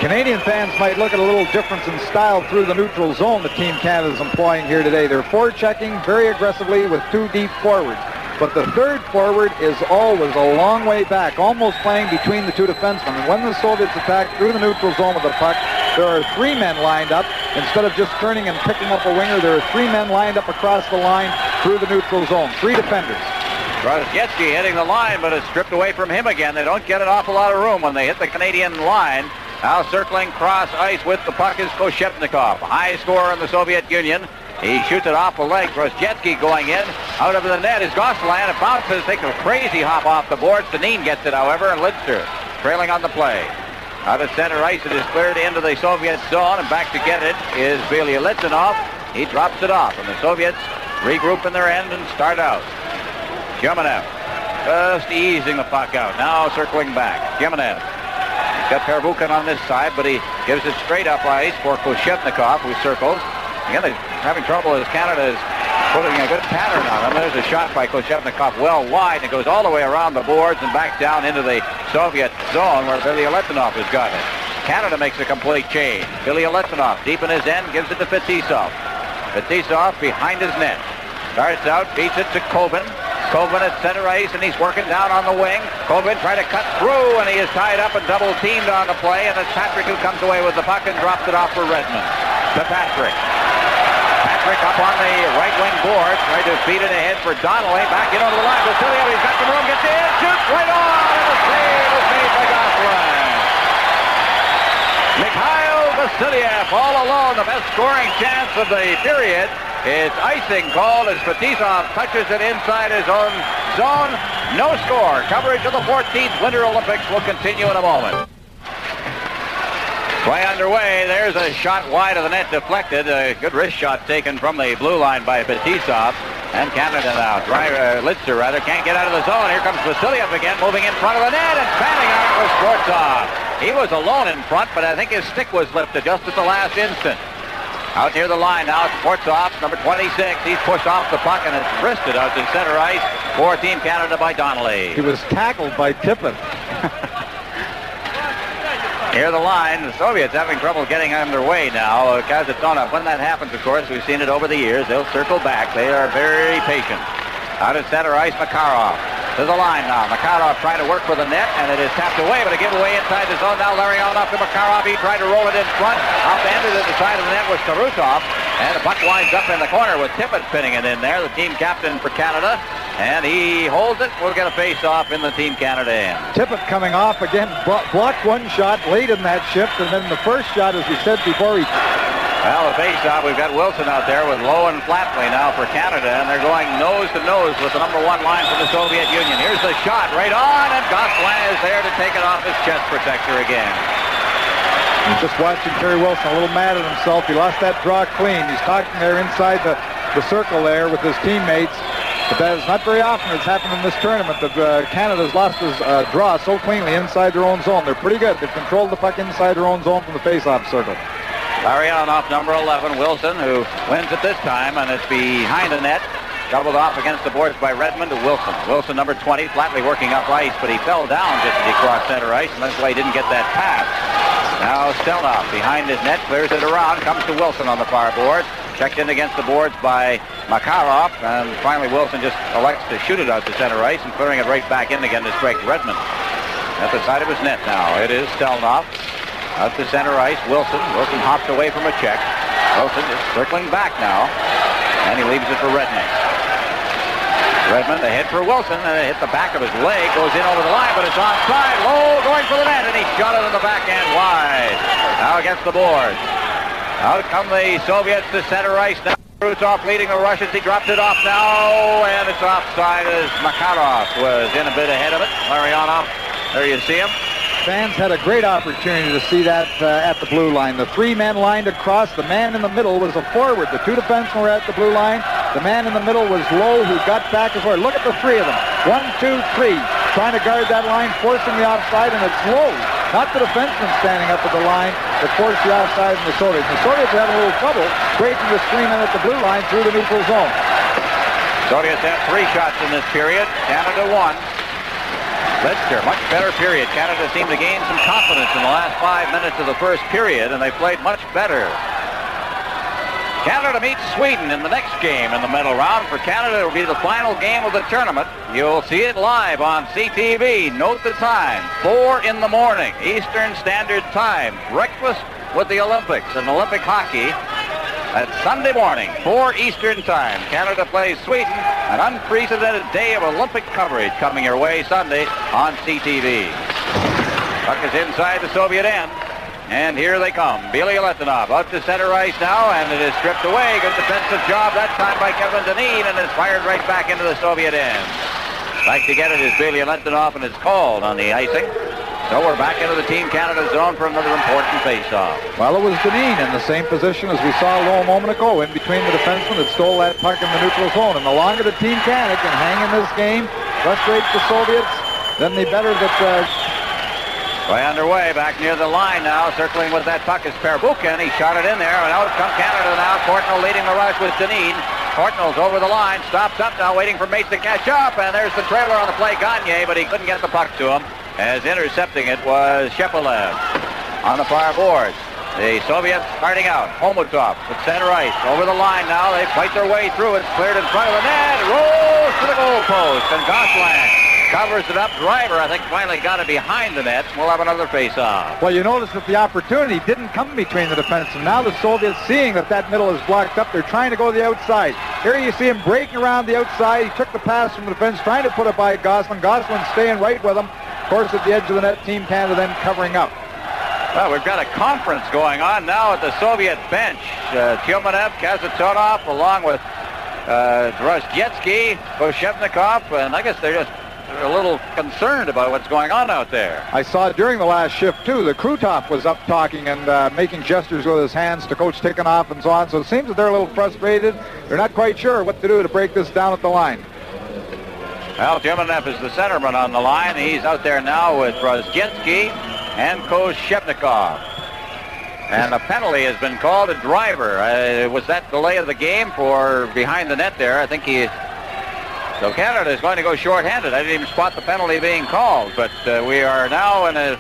Canadian fans might look at a little difference in style through the neutral zone that Team Canada is employing here today. They're forechecking very aggressively with two deep forwards. But the third forward is always a long way back, almost playing between the two defensemen. And when the Soviets attack through the neutral zone with the puck, there are three men lined up. Instead of just turning and picking up a winger, there are three men lined up across the line through the neutral zone. Three defenders. Brzezinski hitting the line, but it's stripped away from him again. They don't get an awful lot of room when they hit the Canadian line. Now circling cross ice with the puck is Koshevnikov. High scorer in the Soviet Union. He shoots it off the leg. Brzezinski going in. Out of the net is Gosselain. It bounces, takes a crazy hop off the boards. Dainin gets it, however, and LIDSTER trailing on the play. Out of center ice, it is cleared into the Soviet zone, and back to get it is Billy Litvinov. He drops it off, and the Soviets regroup in their end and start out. Gemenev just easing the puck out. Now circling back. Gemenev. He's got Pervukin on this side, but he gives it straight up ice for Koshevnikov, who circles. Again, they're having trouble as Canada is putting a good pattern on them. There's a shot by Koshevnikov well wide, and it goes all the way around the boards and back down into the Soviet zone where Billy Litvinov has got it. Canada makes a complete change. Billy Litvinov deep in his end, gives it to Fetisov. Fetisov behind his net. Starts out, beats it to Kobin. Kobin at center ice, and he's working down on the wing. Kobin trying to cut through, and he is tied up and double-teamed on the play, and it's Patrick who comes away with the puck and drops it off for Redmond. To Patrick. Patrick up on the right wing board, trying to feed it ahead for Donnelly. Back in over the line. Vasiliev, he's got some room, gets in, shoots right on, and the save is made by Gosselin. Mikhail Vasiliev all alone, the best scoring chance of the period. It's icing called as Fetisov touches it inside his own zone. No score. Coverage of the 14th Winter Olympics will continue in a moment. Play underway. There's a shot wide of the net deflected. A good wrist shot taken from the blue line by Fetisov. And Canada now. LIDSTER can't get out of the zone. Here comes Vasiliev again, moving in front of the net, and fanning on it was Skvortsov. He was alone in front, but I think his stick was lifted just at the last instant. Out near the line now, Skvortsov, number 26. He's pushed off the puck, and it's wristed out to center ice for Team Canada by Donnelly. He was tackled by Tippett. Near the line, the Soviets having trouble getting underway now. Kazatonov, when that happens, of course, we've seen it over the years. They'll circle back. They are very patient. Out at center ice, Makarov. To the line now. Makarov trying to work for the net, and it is tapped away, but a giveaway inside the zone. Now Larionov off to Makarov. He tried to roll it in front. Upended at the side of the net was Tarusov. And the puck winds up in the corner with Tippett pinning it in there, the team captain for Canada. And he holds it. We'll get a face-off in the Team Canada end. Tippett coming off again, blocked one shot late in that shift, and then the first shot, as we said before, he... Well, the face-off, we've got Wilson out there with Lowe and Flatley now for Canada, and they're going nose-to-nose with the number one line from the Soviet Union. Here's the shot right on, and Gosselin is there to take it off his chest protector again. He's just watching Terry Wilson, a little mad at himself. He lost that draw clean. He's talking there inside the circle there with his teammates. But that is not very often it's happened in this tournament that Canada's lost his draw so cleanly inside their own zone. They're pretty good. They've controlled the puck inside their own zone from the face-off circle. Larionov, number 11, Wilson, who wins it this time, and it's behind the net. Doubled off against the boards by Redmond to Wilson. Wilson, number 20, flatly working up ice, but he fell down just as he crossed center ice, and that's why he didn't get that pass. Now Stelnov behind his net, clears it around, comes to Wilson on the far board. Checked in against the boards by Makarov, and finally Wilson just elects to shoot it out to center ice and clearing it right back in again to strike Redmond. At the side of his net now, it is Stelnov. Out to center ice, Wilson. Wilson hops away from a check. Wilson is circling back now, and he leaves it for Redmond. Redmond ahead for Wilson, and it hit the back of his leg, goes in over the line, but it's onside. Low going for the net, and he shot it in the backhand wide. Now against the boards. Out come the Soviets to center ice now. Rusov leading the Russians. He drops it off now, and it's offside as Makarov was in a bit ahead of it. Larionov, there you see him. Fans had a great opportunity to see that at the blue line. The three men lined across. The man in the middle was a forward. The two defensemen were at the blue line. The man in the middle was Lowe, who got back as well. Look at the three of them. 1, 2, 3. Trying to guard that line, forcing the offside, and it's Lowe, not the defenseman standing up at the line, that forced the offside in the Soviets. The Soviets are having a little trouble breaking the screen in at the blue line through the neutral zone. Soviets had 3 shots in this period. Canada 1. LIDSTER, much better period. Canada seemed to gain some confidence in the last 5 minutes of the first period, and they played much better. Canada meets Sweden in the next game in the medal round. For Canada, it will be the final game of the tournament. You'll see it live on CTV. Note the time, 4 in the morning, Eastern Standard Time. Breakfast with the Olympics and Olympic hockey. That's Sunday morning, 4 Eastern Time. Canada plays Sweden. An unprecedented day of Olympic coverage coming your way Sunday on CTV. Puck is inside the Soviet end. And here they come. Bielya-Letanov out to center ice now, and it is stripped away. Good defensive job that time by Kevin Daynin, and it's fired right back into the Soviet end. Back to get it is Bielya-Letanov, and it's called on the icing. So we're back into the Team Canada zone for another important face-off. Well, it was Daynin in the same position as we saw a little moment ago, in between the defensemen that stole that puck in the neutral zone. And the longer the Team Canada can hang in this game, frustrate the Soviets, then the better that... Way underway, back near the line now, circling with that puck is Perbukin. He shot it in there, and out comes Canada now. Courtnall leading the rush with Daynin. Courtnall's over the line, stops up now, waiting for Mates to catch up, and there's the trailer on the play, Gagne, but he couldn't get the puck to him, as intercepting it was Shepelev on the far boards. The Soviets starting out. Homotov with center ice. Over the line now. They fight their way through. It's cleared in front of the net. It rolls to the goal post, and Gosselin covers it up. Driver, I think, finally got it behind the net. We'll have another face-off. Well, you notice that the opportunity didn't come between the defensemen. Now the Soviets, seeing that middle is blocked up, they're trying to go to the outside. Here you see him breaking around the outside. He took the pass from the defense, trying to put it by Gosselin. Gosselin staying right with him. Of course, at the edge of the net, Team Canada then covering up. Well, we've got a conference going on now at the Soviet bench. Tyumenev, Kazatonov, along with Drozhetsky, Boshevnikov, and I guess they're just a little concerned about what's going on out there. I saw during the last shift, too, the Krutov was up talking and making gestures with his hands to Coach Tikhonov and so on, so it seems that they're a little frustrated. They're not quite sure what to do to break this down at the line. Well, Tyumenev is the centerman on the line. He's out there now with Drozhetsky and Koshevnikov. And a penalty has been called. A driver. Was that delay of the game for behind the net there? I think so Canada is going to go shorthanded. I didn't even spot the penalty being called, but we are now in a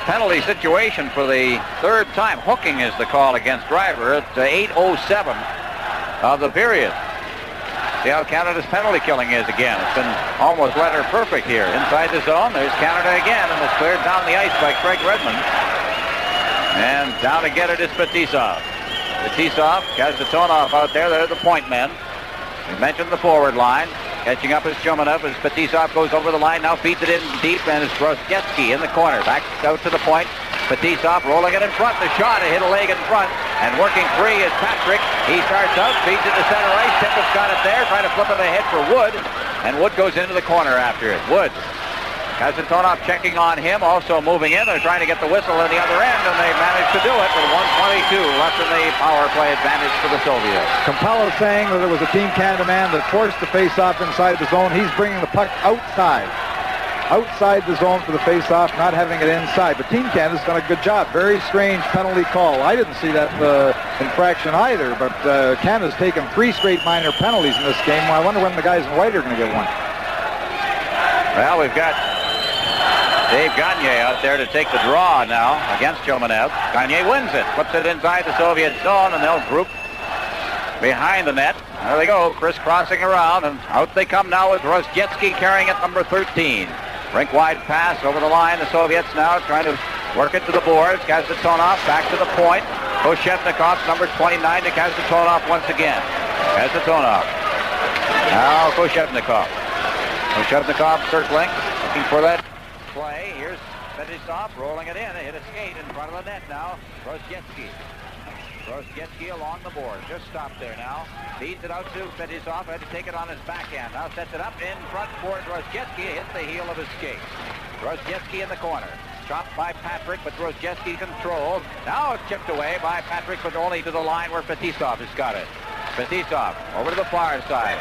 penalty situation for the third time. Hooking is the call against Driver at 8:07 of the period. See how Canada's penalty killing is again. It's been almost letter perfect here. Inside the zone, there's Canada again, and it's cleared down the ice by Craig Redmond. And down to get it is Fetisov. Fetisov, Kazatonov out there. They're the point men. We mentioned the forward line. Catching up is Tyumenev as Fetisov goes over the line. Now feeds it in deep, and it's Drozhetsky in the corner. Back out to the point. Fetisov rolling it in front. The shot, it hit a leg in front. And working free is Patrick. He starts out, feeds it to center ice. Tippet's got it there, trying to flip it ahead for Wood. And Wood goes into the corner after it. Wood. Kazatonov checking on him, also moving in. They're trying to get the whistle in the other end, and they managed to do it with 1:22 left in the power play advantage for the Soviets. J.Kompalla saying that it was a Team Canada man that forced the face-off inside the zone. He's bringing the puck outside the zone for the face-off, not having it inside. But Team Canada's done a good job. Very strange penalty call. I didn't see that infraction either, but Canada's taken 3 straight minor penalties in this game. Well, I wonder when the guys in white are going to get one. Well, we've got Dave Gagne out there to take the draw now against Tyumenev. Gagne wins it, puts it inside the Soviet zone, and they'll group behind the net. There they go, crisscrossing around, and out they come now with Drozhetsky carrying it, number 13. Rink-wide pass over the line. The Soviets now trying to work it to the boards. Kazatonov back to the point. Koshevnikov, number 29, to Kazatonov once again. Kazatonov. Now Koshevnikov. Koshevnikov circling, looking for that play. Here's Fetisov rolling it in. They hit a skate in front of the net now. Drozhetsky. Drozhetsky along the board. Just stopped there now. Feeds it out to Fetisov. Had to take it on his backhand. Now sets it up in front for Drozhetsky. Hits the heel of his skate. Drozhetsky in the corner. Chopped by Patrick, but Drozhetsky controls. Now it's chipped away by Patrick, but only to the line where Fetisov has got it. Fetisov over to the far side.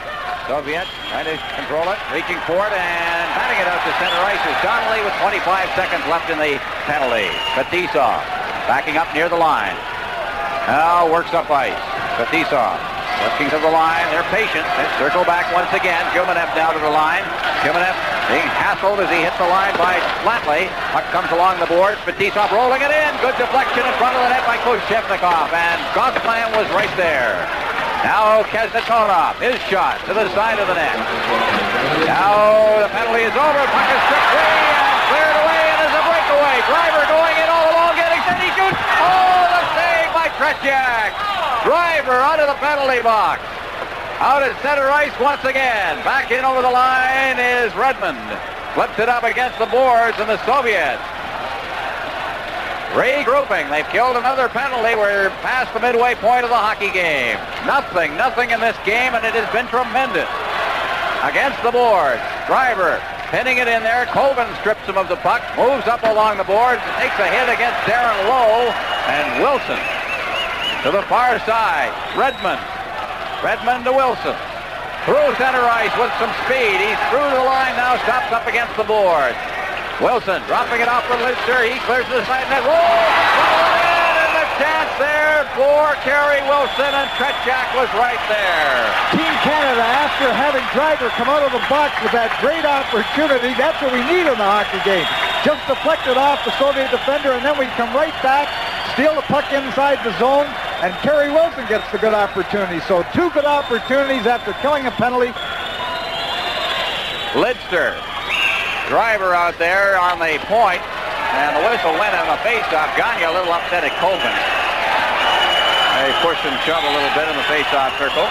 Soviet trying to control it, reaching for it, and batting it out to center ice is Donnelly with 25 seconds left in the penalty. Fetisov backing up near the line. Now works up ice. Fetisov working to the line. They're patient. They circle back once again. Tyumenev down to the line. Tyumenev being hassled as he hits the line by Flatley. Puck comes along the board. Fetisov rolling it in. Good deflection in front of the net by Koshevnikov. And Gosselin was right there. Now Kazatonov, his shot to the side of the net. Now the penalty is over. Puck is stripped free and cleared away, and there's a breakaway. Driver going in all along, getting set. He shoots. Oh, the save by TRETYAK. Driver out of the penalty box. Out at center ice once again. Back in over the line is Redmond. Flips it up against the boards, and the Soviets regrouping. They've killed another penalty. We're past the midway point of the hockey game. Nothing in this game, and it has been tremendous. Against the board, Driver pinning it in there. Colvin strips him of the puck, moves up along the boards, takes a hit against Darren Lowe, and Wilson to the far side. Redmond to Wilson. Through center ice with some speed. He's through the line now, stops up against the board. Wilson dropping it off for LIDSTER. He clears to the side net. And the chance there for Kerry Wilson, and TRETYAK was right there. Team Canada, after having Driver come out of the box with that great opportunity, that's what we need in the hockey game. Just deflect it off the Soviet defender, and then we come right back, steal the puck inside the zone, and Kerry Wilson gets the good opportunity. So 2 good opportunities after killing a penalty. LIDSTER. Driver out there on the point, and the whistle went on the face-off. Gagne a little upset at Colvin. They pushed and shoved a little bit in the face-off circle.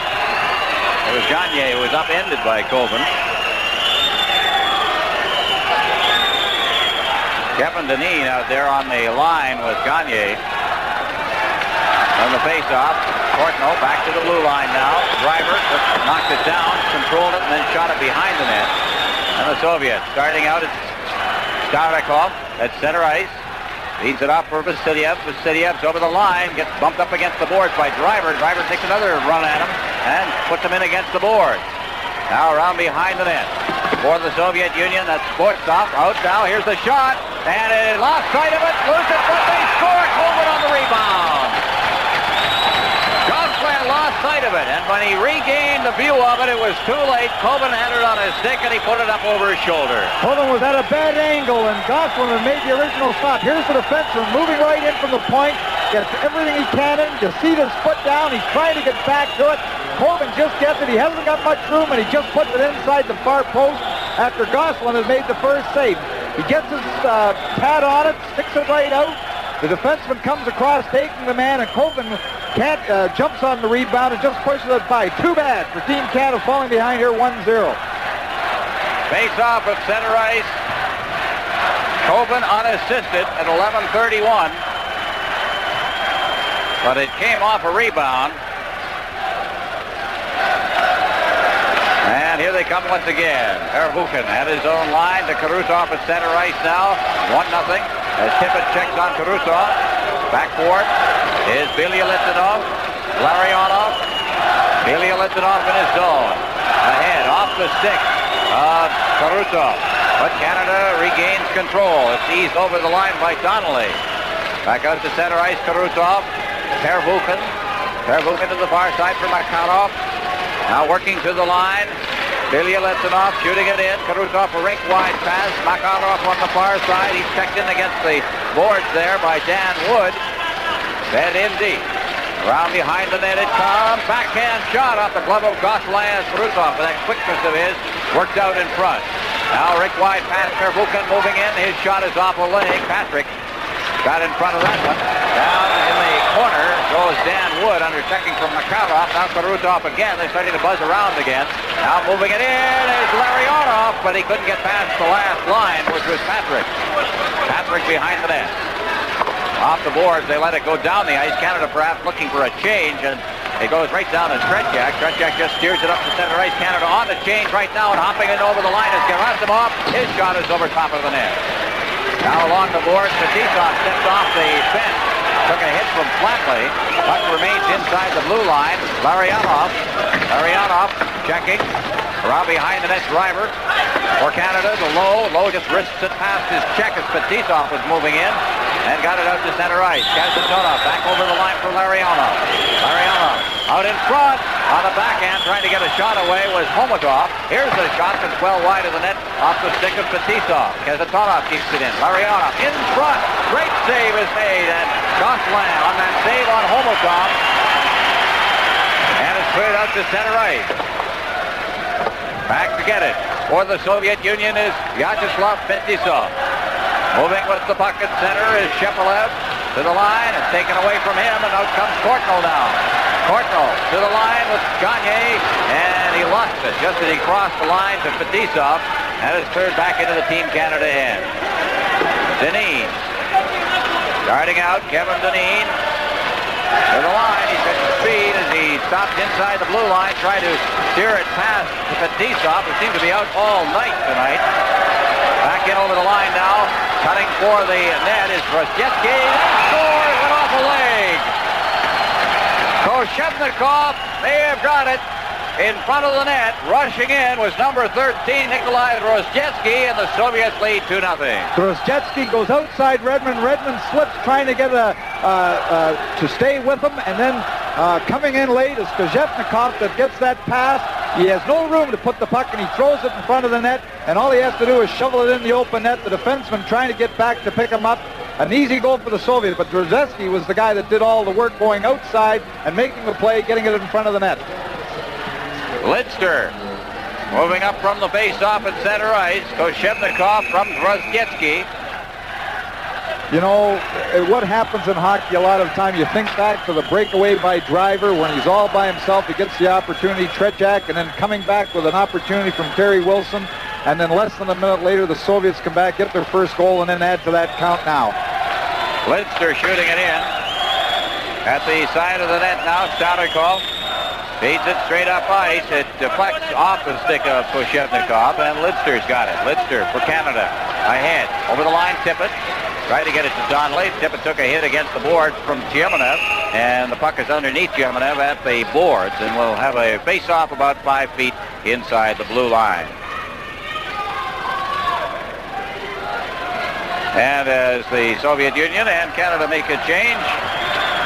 It was Gagne who was upended by Colvin. Kevin Daynin out there on the line with Gagne. On the face-off, Courtnall back to the blue line now. Driver knocked it down, controlled it, and then shot it behind the net. And the Soviets starting out, it's Starakov at center ice. Leads it off for Vasiliev. Vasiliev's over the line, gets bumped up against the boards by Driver. Driver takes another run at him and puts him in against the boards. Now around behind the net. For the Soviet Union, that's Sportsov. Out now, here's the shot. And it lost sight of it, lose it, but they score. Colvin on the rebound. Gosselin lost sight of it, and when he regained the view of it, it was too late. Colvin had it on his stick, and he put it up over his shoulder. Colvin was at a bad angle, and Gosselin had made the original stop. Here's the defenseman moving right in from the point, gets everything he can in. You see his foot down. He's trying to get back to it. Colvin just gets it. He hasn't got much room, and he just puts it inside the far post after Gosselin has made the first save. He gets his pad on it, sticks it right out. The defenseman comes across, taking the man, and Colvin can't jumps on the rebound and just pushes it by. Too bad for Team Canada, falling behind here 1-0. Face off at center ice. Colvin unassisted at 11:31. But it came off a rebound. And here they come once again. Verhoeven at his own line to Karusov at center ice now. 1-0. As Tippett checks on Karusov. Backboard is Billy Litvinov. Larionov. Billy Litvinov in his zone. Ahead, off the stick of Karusov. But Canada regains control. It's eased over the line by Donnelly. Back out to center ice, Karusov. Verhoeven. Verhoeven to the far side for Makarov. Now working to the line. Billy Litvinov shooting it in. Karusov a rink-wide pass. Makarov on the far side. He's checked in against the boards there by Dan Wood. Fed in deep. Around behind the net it comes. Backhand shot off the glove of Gosselin. Karusov, with that quickness of his, worked out in front. Now rink-wide pass. Verhoeven moving in. His shot is off a leg. Patrick got in front of that one. Down in the corner goes Dan Wood under checking from Makarov. Now Karusov again. They're starting to buzz around again. Now moving it in is Larionov, but he couldn't get past the last line, which was Patrick. Patrick behind the net. Off the boards, they let it go down the ice. Canada perhaps looking for a change, and it goes right down to TRETYAK. TRETYAK just steers it up to center ice. Canada on the change right now, and hopping it over the line is Gerasimov. His shot is over top of the net. Now along the boards, Fetisov steps off the fence. Took a hit from Flatley. Puck remains inside the blue line. Larionov checking. Around behind the net, Driver. For Canada, the Lowe just risks it past his check as Fetisov was moving in. And got it out to center ice. Kasatonov back over the line for Larionov. Larionov out in front on the backhand, trying to get a shot away was Homotov. Here's the shot that's well wide of the net off the stick of Fetisov. Kasatonov keeps it in. Larionov in front. Great save is made, and Gosselin on that save on Homotov. And it's cleared out to center ice. Back to get it for the Soviet Union is Vyacheslav Fetisov. Moving with the puck at center is Shepelev to the line and taken away from him, and out comes Courtnall now. Courtnall to the line with Gagne, and he lost it just as he crossed the line to Fetisov, and it's cleared back into the Team Canada end. Daynin Starting out, Kevin DAYNIN to the line. He's got speed as he stopped inside the blue line, trying to steer it past Fetisov, who seems to be out all night tonight. Back in over the line now. Cutting for the net is Rostetsky. Scores it off a leg. Koshevnikov may have got it in front of the net. Rushing in was number 13, Nikolai Rostetsky, and the Soviets lead 2-0. Rostetsky goes outside Redmond. Redmond slips trying to get to stay with him, and then coming in late is Koshevnikov that gets that pass. He has no room to put the puck, and he throws it in front of the net, and all he has to do is shovel it in the open net. The defenseman trying to get back to pick him up. An easy goal for the Soviets, but Rostetsky was the guy that did all the work going outside and making the play, getting it in front of the net. ЛИДСТЕR moving up from the face-off at center ice. Koshevnikov from Rostetsky. You know, what happens in hockey a lot of time, you think back to the breakaway by Driver when he's all by himself, he gets the opportunity, TRETYAK, and then coming back with an opportunity from Terry Wilson, and then less than a minute later the Soviets come back, get their first goal, and then add to that count now. ЛИДСТER shooting it in. At the side of the net now, Starikov feeds it straight up ice. It deflects off the stick of Koshevnikov, and ЛИДСTER's got it. ЛИДSTER for Canada. Ahead. Over the line, Tippett. Tried to get it to Donnelly. Tippett took a hit against the boards from Tchemenev, and the puck is underneath Tchemenev at the boards, and we'll have a face-off about 5 feet inside the blue line. And as the Soviet Union and Canada make a change,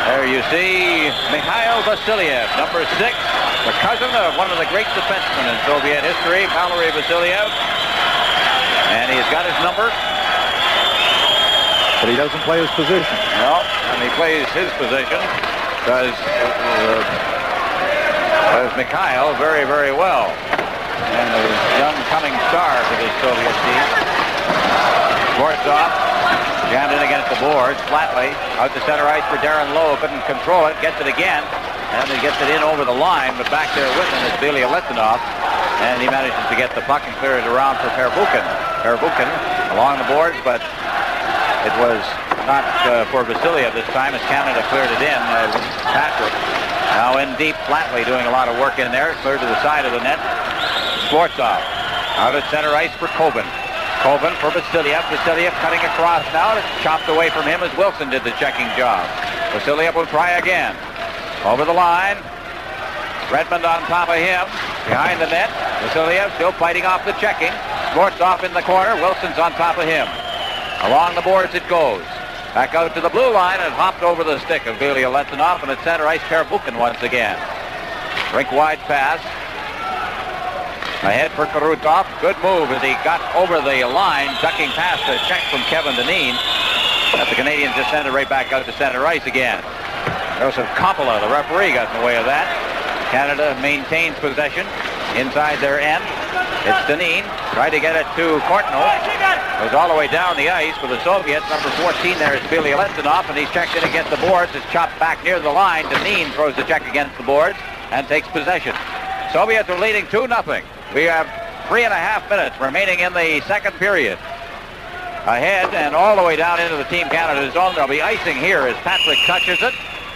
there you see Mikhail Vasilyev, number 6, the cousin of one of the great defensemen in Soviet history, Valery Vasilyev. And he's got his number. But he doesn't play his position. No, and he plays his position does Mikhail very, very well. And a young coming star for this Soviet team. Gortsov jammed in against the boards flatly. Out to center ice for Darren Lowe. Couldn't control it. Gets it again. And he gets it in over the line. But back there with him is Ilya Litvinov. And he manages to get the puck and clear it around for Pervukin. Pervukin along the boards, but it was not for Vasilyev this time as Canada cleared it in. Patrick now in deep flatly doing a lot of work in there. Cleared to the side of the net. Gortsov out at center ice for Kobin. Kobin for Vasilyev. Vasilyev cutting across now. It's chopped away from him as Wilson did the checking job. Vasilyev will try again. Over the line. Redmond on top of him. Behind the net. Vasilyev still fighting off the checking. Gortsov in the corner. Wilson's on top of him. Along the boards it goes. Back out to the blue line and hopped over the stick of Ilya Litvinov, and at center ice, Pervukin once again. Rink-wide pass. Ahead for Karutov. Good move as he got over the line, ducking past a check from Kevin DAYNIN. But the Canadians just sent it right back out to center ice again. J.Kompalla, the referee, got in the way of that. Canada maintains possession inside their end. It's DAYNIN. Tried to get it to Kortnell. Goes all the way down the ice for the Soviets. Number 14 there is Ilya Litvinov, and he's checked in against the boards. It's chopped back near the line. DAYNIN throws the check against the boards and takes possession. Soviets are leading 2-0. We have 3.5 minutes remaining in the second period. Ahead and all the way down into the Team Canada zone. There'll be icing here as Patrick touches it,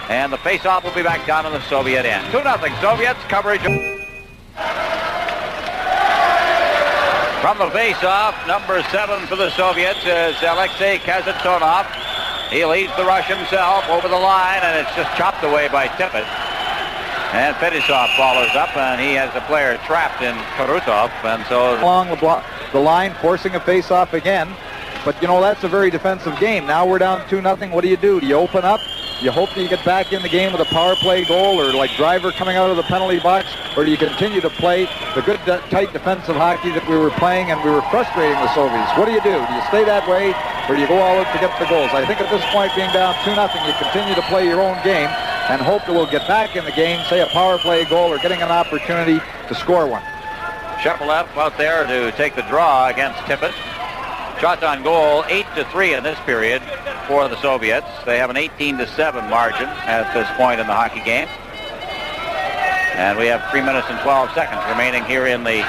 and the face-off will be back down on the Soviet end. 2-0 Soviets. Coverage from the face-off, number 7 for the Soviets is Alexei Kazatonov. He leads the rush himself over the line, and it's just chopped away by Tippett. And Fetisov follows up, and he has a player trapped in Karutov, and so along the line, forcing a face-off again. But, you know, that's a very defensive game. Now we're down 2-0. What do? Do you open up? You hope that you get back in the game with a power play goal or like Driver coming out of the penalty box? Or do you continue to play the good, tight defensive hockey that we were playing and we were frustrating the Soviets? What do? Do you stay that way or do you go all out to get the goals? I think at this point, being down 2-0, you continue to play your own game and hope that we'll get back in the game, say a power play goal or getting an opportunity to score one. Shepelev out there to take the draw against Tippett. Shots on goal, 8-3 in this period for the Soviets. They have an 18-7 margin at this point in the hockey game. And we have 3 minutes and 12 seconds remaining here in the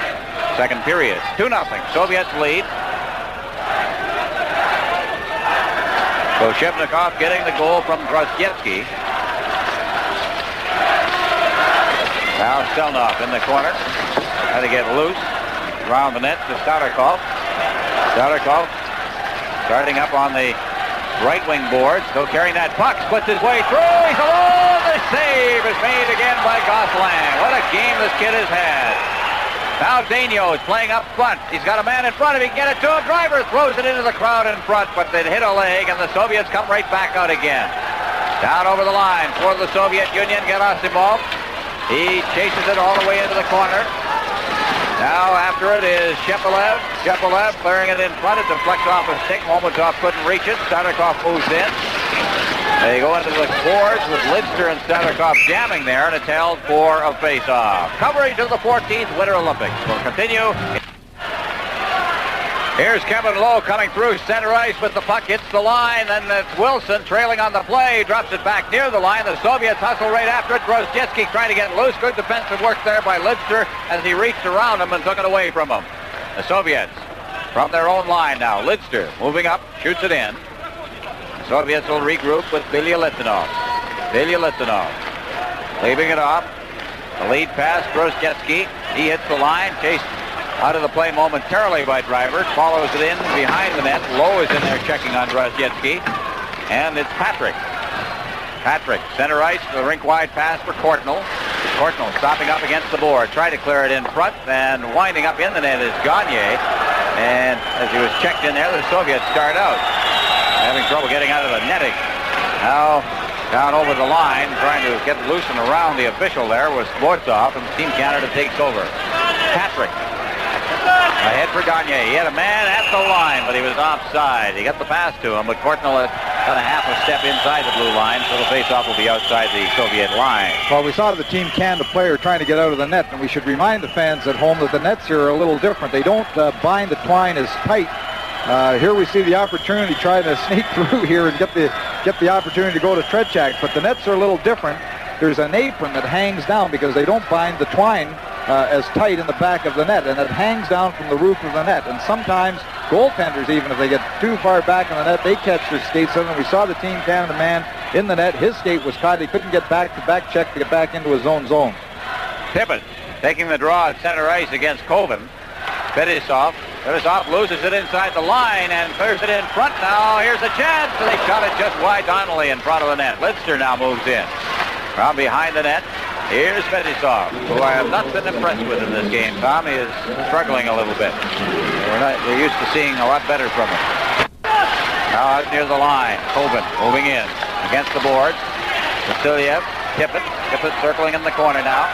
second period. 2-0. Soviets lead. So Shevnikov getting the goal from Grosdetsky. Now Stelnov in the corner. Trying to get loose around the net to Starikov. Starikov starting up on the right wing board. Still carrying that puck. Splits his way through. He's alone. The save is made again by Gosselin. What a game this kid has had. Now DENьо is playing up front. He's got a man in front. If he can get it to him, Driver throws it into the crowd in front, but they hit a leg, and the Soviets come right back out again. Down over the line for the Soviet Union, Gerasimov. He chases it all the way into the corner. Now after it is Shepelev. Shepelev clearing it in front. It deflects off a stick. Molotov couldn't reach it. Starikov moves in. They go into the boards with Lidster and Starikov jamming there, and it's held for a face-off. Coverage of the 14th Winter Olympics will continue. Here's Kevin Lowe coming through center ice with the puck. Hits the line, then it's Wilson trailing on the play. Drops it back near the line. The Soviets hustle right after it. Grosdetsky trying to get loose. Good defensive work there by Lidster as he reached around him and took it away from him. The Soviets from their own line now. Lidster moving up, shoots it in. The Soviets will regroup with Bilya-Litvinov. Bilya-Litvinov leaving it off. The lead pass, Grosdetsky. He hits the line, chased out of the play momentarily by Driver. Follows it in behind the net. Lowe is in there checking on Grosdetsky. And it's Patrick. Patrick, center ice, the rink-wide pass for Courtnall. Courtnall stopping up against the board. Tried to clear it in front, and winding up in the net is Gagne. And as he was checked in there, the Soviets start out. Having trouble getting out of the netting. Now down over the line, trying to get loose and around the official there was Sportsov, and Team Canada takes over. Patrick. Ahead for Gagne. He had a man at the line, but he was offside. He got the pass to him, but Courtnall had got a half a step inside the blue line, so the face-off will be outside the Soviet line. Well, we saw the Team Canada player trying to get out of the net, and we should remind the fans at home that the nets here are a little different. They don't bind the twine as tight. Here we see the opportunity trying to sneak through here and get the opportunity to go to Tretyak, but the nets are a little different. There's an apron that hangs down because they don't bind the twine as tight in the back of the net, and it hangs down from the roof of the net. And sometimes goaltenders, even if they get too far back in the net, they catch their skates on them. We saw the Team Canada man in the net. His skate was caught. He couldn't get back to back check to get back into his own zone. Tippett taking the draw at center ice against Koven. Fetisov loses it inside the line and clears it in front. Now here's a chance. They shot it just wide. Donnelly in front of the net. Lidster now moves in. From behind the net, here's Fetisov, who I have not been impressed with in this game. Tom, he is struggling a little bit. We're used to seeing a lot better from him. Now out near the line, Koven moving in against the boards. Vasiliev, Tippett circling in the corner now.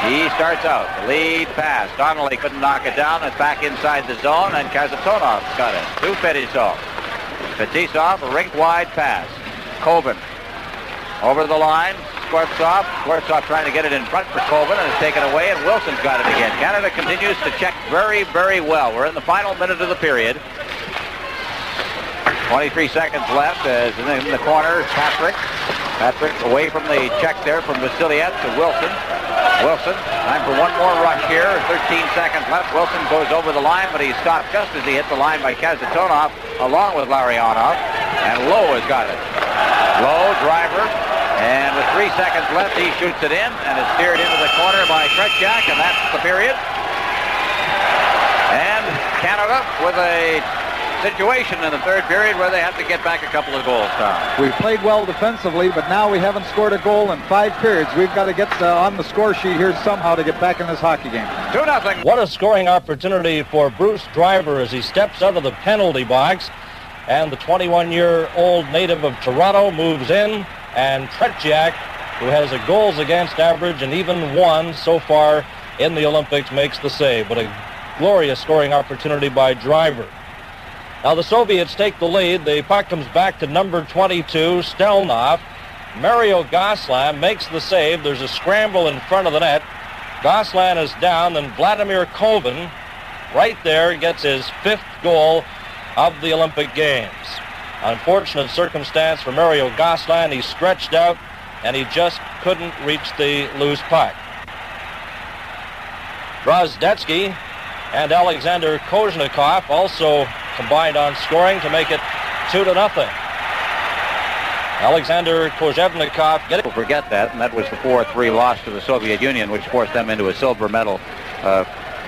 He starts out, the lead pass. Donnelly couldn't knock it down. It's back inside the zone, and Kazatonov's got it to Fetisov. Fetisov, a rink-wide pass. Koven over the line. Skvortsov trying to get it in front for Koven, and it's taken away, and Wilson's got it again. Canada continues to check very, very well. We're in the final minute of the period. 23 seconds left as in the corner, Patrick away from the check there from Vasiliev to Wilson. Wilson, time for one more rush here. 13 seconds left. Wilson goes over the line, but he's stopped just as he hit the line by Kazatonov along with Larionov, and Lowe has got it. Lowe, Driver, and with 3 seconds left, he shoots it in, and it's steered into the corner by Tretyak, and that's the period. And Canada with a situation in the third period where they have to get back a couple of goals, Tom. We've played well defensively, but now we haven't scored a goal in 5 periods. We've got to get on the score sheet here somehow to get back in this hockey game. 2-0. What a scoring opportunity for Bruce Driver as he steps out of the penalty box, and the 21-year-old native of Toronto moves in, and Tretyak, who has a goals against average and even one so far in the Olympics, makes the save. But a glorious scoring opportunity by Driver. Now the Soviets take the lead. The puck comes back to number 22, Stelnov. Mario Gosselin makes the save. There's a scramble in front of the net. Gosselin is down, and Vladimir Koven right there gets his 5th goal of the Olympic Games. Unfortunate circumstance for Mario Gosselin. He stretched out, and he just couldn't reach the loose puck. Grosdetsky and Alexander Kozhnikov also combined on scoring to make it 2-0. Alexander Kozhevnikov getting... People forget that, and that was the 4-3 loss to the Soviet Union, which forced them into a silver medal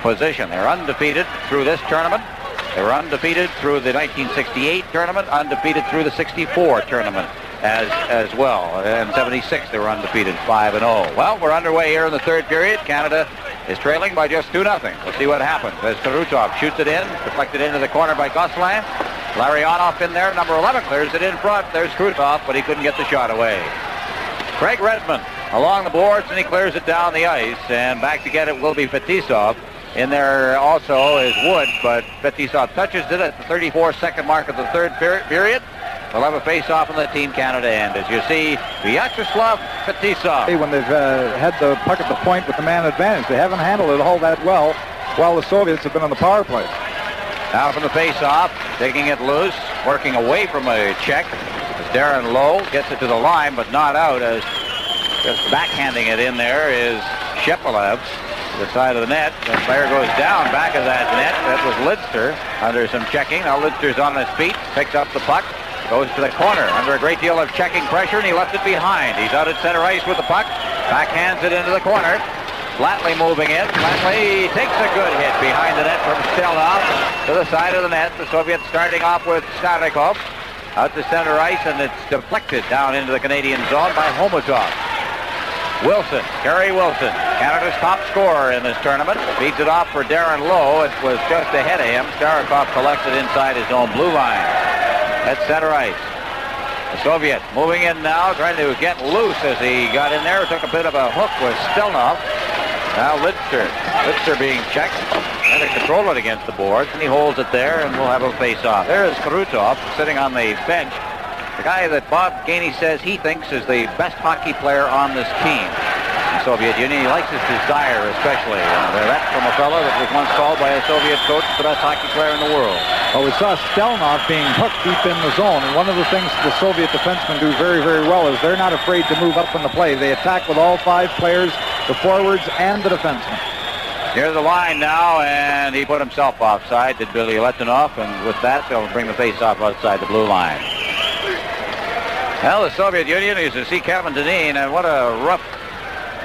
position. They're undefeated through this tournament. They were undefeated through the 1968 tournament, undefeated through the 64 tournament as well. In 76, they were undefeated 5-0. Well, we're underway here in the third period. Canada is trailing by just 2-0. We'll see what happens as Karutov shoots it in, deflected into the corner by Gosselin. Larionov in there, number 11, clears it in front. There's Krutov, but he couldn't get the shot away. Craig Redmond along the boards, and he clears it down the ice, and back to get it will be Fetisov. In there also is Wood, but Fetisov touches it at the 34-second mark of the third period. We'll have a face-off on the Team Canada end. As you see, Vyacheslav Fetisov. When they've had the puck at the point with the man advantage, they haven't handled it all that well, while the Soviets have been on the power play. Now from the face-off, taking it loose, working away from a check. As Darren Lowe gets it to the line, but not out, as just backhanding it in there is Shepelev. The side of the net. The player goes down back of that net. That was Lidster under some checking. Now Lidster's on his feet, picks up the puck, goes to the corner under a great deal of checking pressure, and he left it behind. He's out at center ice with the puck, backhands it into the corner. Flatley moving in. Flatley takes a good hit behind the net from Stelnov to the side of the net. The Soviets starting off with Starikov out to center ice, and it's deflected down into the Canadian zone by Homotov. Wilson, Kerry Wilson, Canada's top scorer in this tournament, feeds it off for Darren Lowe. It was just ahead of him. Starikov collected inside his own blue line. At center ice. The Soviet moving in now, trying to get loose as he got in there. Took a bit of a hook with Stelnov. Now Lidster. Lidster being checked. Trying to control it against the boards, and he holds it there, and we'll have a face-off. There is Krutov sitting on the bench. The guy that Bob Gainey says he thinks is the best hockey player on this team in the Soviet Union. He likes his desire especially. That's from a fellow that was once called by a Soviet coach the best hockey player in the world. Well, we saw Stelnov being hooked deep in the zone, and one of the things the Soviet defensemen do very, very well is they're not afraid to move up in the play. They attack with all five players, the forwards and the defensemen. Here's the line now, and he put himself offside, did Billy Letinov, and with that, they'll bring the face-off outside the blue line. Well, the Soviet Union is to see Kevin Dainin, and what a rough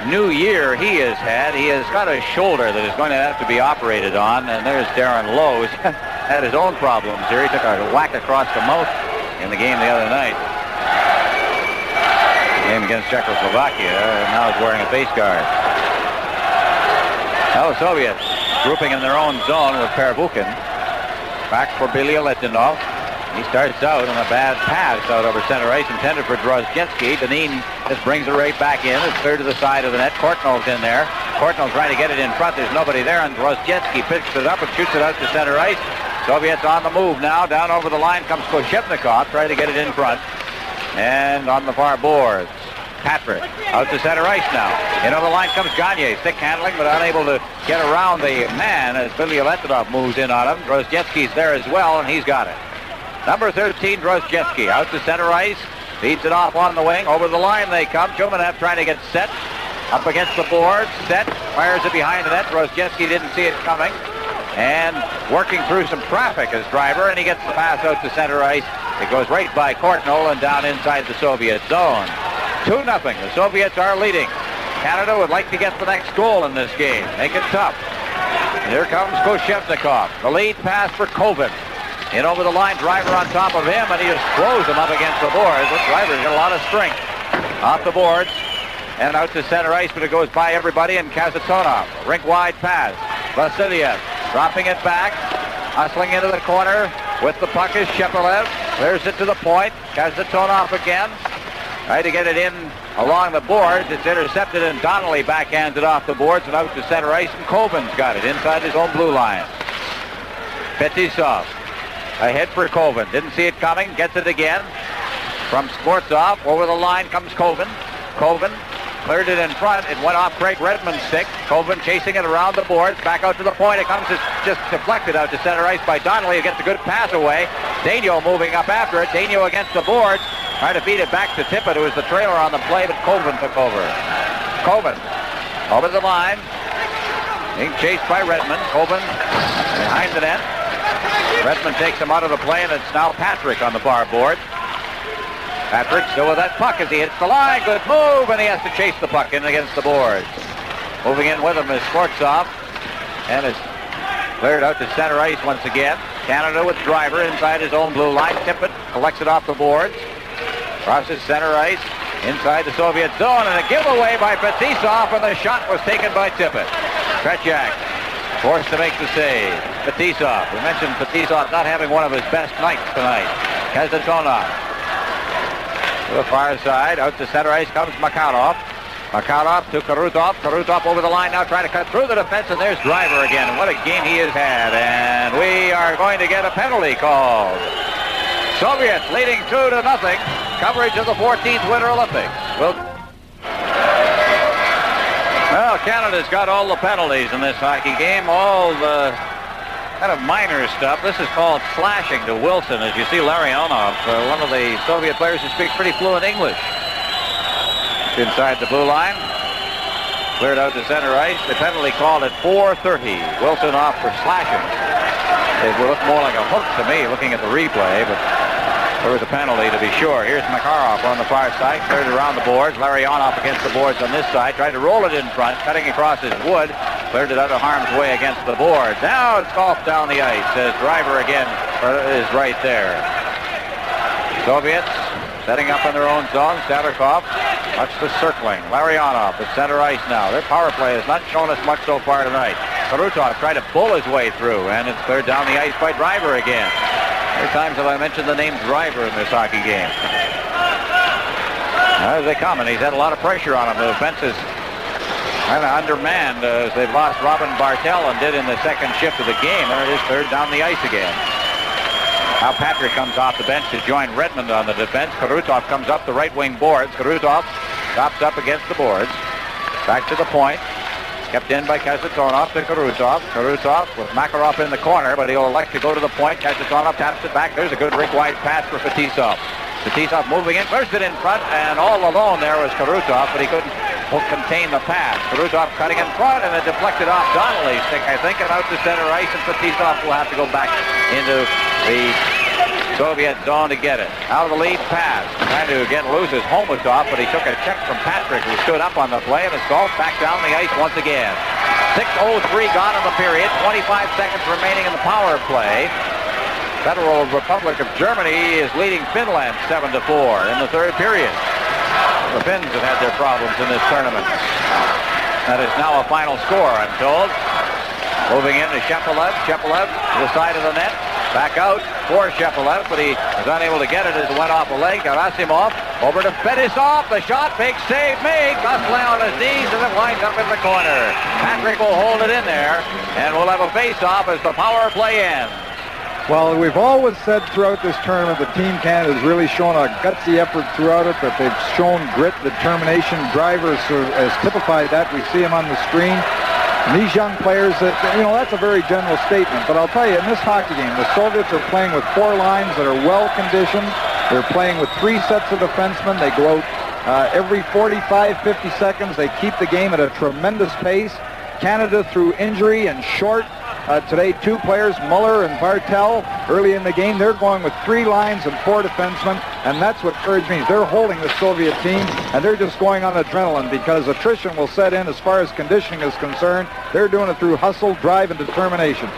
new year he has had. He has got a shoulder that is going to have to be operated on, and there's Darren Lowe. He's had his own problems here. He took a whack across the mouth in the game the other night. Game against Czechoslovakia, and now he's wearing a face guard. Now the Soviets grouping in their own zone with Pervukin. Back for Billy Letinov. He starts out on a bad pass out over center ice, intended for Drozhetsky. Dainin just brings it right back in. It's clear to the side of the net. Kortnell's in there. Kortnell trying to get it in front. There's nobody there, and Drozhetsky picks it up and shoots it out to center ice. Soviets on the move now. Down over the line comes Koshevnikov, trying to get it in front. And on the far boards, Patrick out to center ice now. In over the line comes Gagne, stick handling, but unable to get around the man as Billy Letinov moves in on him. Drozhetsky's there as well, and he's got it. Number 13, Drozhetsky, out to center ice, feeds it off on the wing. Over the line they come. Chumanev trying to get set, up against the board, set, fires it behind the net. Drozhetsky didn't see it coming, and working through some traffic as driver, and he gets the pass out to center ice. It goes right by Kortnell and down inside the Soviet zone. 2-0, the Soviets are leading. Canada would like to get the next goal in this game, make it tough. And here comes Koshevnikov, the lead pass for Kovin. In over the line, driver on top of him, and he just throws him up against the boards. This driver's got a lot of strength. Off the boards and out to center ice, but it goes by everybody, and Kazatonov. Rink-wide pass. Vasiliev dropping it back, hustling into the corner. With the puck is Shepelev. Clears it to the point. Kazatonov again. Trying to get it in along the boards. It's intercepted, and Donnelly backhands it off the boards and out to center ice, and Kovin's got it inside his own blue line. Fetisov. Ahead for Kovin. Didn't see it coming. Gets it again. From Skvortsov. Over the line comes Kovin. Kovin cleared it in front. It went off Craig Redmond's stick. Kovin chasing it around the boards. Back out to the point. It comes just deflected out to center ice by Donnelly. He gets a good pass away. DENьO moving up after it. DENьO against the boards. Trying to feed it back to Tippett, who was the trailer on the play, but Kovin took over. Kovin over the line. Being chased by Redmond. Kovin behind the net. Redmond takes him out of the play, and it's now Patrick on the far board. Patrick still with that puck as he hits the line. Good move, and he has to chase the puck in against the boards. Moving in with him is Skvortsov, and is cleared out to center ice once again. Canada with Driver inside his own blue line. Tippett collects it off the boards. Crosses center ice inside the Soviet zone, and a giveaway by Fetisov, and the shot was taken by Tippett. TRETYAK forced to make the save. Fetisov. We mentioned Fetisov not having one of his best nights tonight. Kazatonov. To the far side, out to center ice comes Makarov. Makarov to Karutov. Karutov over the line now trying to cut through the defense, and there's Driver again. What a game he has had, and we are going to get a penalty called. Soviets leading 2-0. Coverage of the 14th Winter Olympics. Well, Canada's got all the penalties in this hockey game, all the kind of minor stuff. This is called slashing to Wilson, as you see Larionov, one of the Soviet players who speaks pretty fluent English. Inside the blue line. Cleared out to center ice. The penalty called at 4:30. Wilson off for slashing. It would look more like a hook to me looking at the replay, but there was a penalty to be sure. Here's Makarov on the far side. Cleared around the boards. Larionov against the boards on this side. Tried to roll it in front. Cutting across his Wood. Cleared it out of harm's way against the boards. Now it's golfed down the ice as Driver again is right there. Soviets setting up in their own zone. Sadarkov. Watch the circling. Larionov at center ice now. Their power play has not shown us much so far tonight. Karutov tried to bull his way through, and it's cleared down the ice by Driver again. How many times have I mentioned the name Driver in this hockey game? As they come, and he's had a lot of pressure on him. The defense is kind of undermanned as they've lost Robin Bartel and did in the second shift of the game. There it is, cleared down the ice again. Now Patrick comes off the bench to join Redmond on the defense. Karutov comes up the right wing boards. Karutov stops up against the boards. Back to the point. Kept in by Kazatonov to Karutov. Karutov with Makarov in the corner, but he'll elect to go to the point. Kazatonov taps it back. There's a good rink-wide pass for Fetisov. Fetisov moving in, first it in front, and all alone there was Karutov, but he couldn't contain the pass. Karutov cutting in front, and it deflected off Donnelly's stick, I think, and out to center ice, and Fetisov will have to go back into the Soviet zone to get it. Out of the lead pass. Trying to get loose as Homatov, but he took a check from Patrick, who stood up on the play, and it's golfed back down the ice once again. 6:03 gone in the period. 25 seconds remaining in the power play. Federal Republic of Germany is leading Finland 7-4 in the third period. The Finns have had their problems in this tournament. That is now a final score, I'm told. Moving in to Shepelev. Shepelev to the side of the net. Back out for Shepelev, but he was unable to get it as it went off a leg. Gerasimov over to Fetisov. The shot, big save made. Gosselin on his knees, and it winds up in the corner. Patrick will hold it in there, and we'll have a face-off as the power play ends. Well, we've always said throughout this tournament that Team Canada has really shown a gutsy effort throughout it, that they've shown grit, determination. Drivers has typified that. We see him on the screen. And these young players, that's a very general statement. But I'll tell you, in this hockey game, the Soviets are playing with four lines that are well-conditioned. They're playing with three sets of defensemen. They go out every 45, 50 seconds. They keep the game at a tremendous pace. Canada, through injury and short, today, two players, Muller and Bartel, early in the game, they're going with three lines and four defensemen, and that's what courage means. They're holding the Soviet team, and they're just going on adrenaline because attrition will set in as far as conditioning is concerned. They're doing it through hustle, drive, and determination.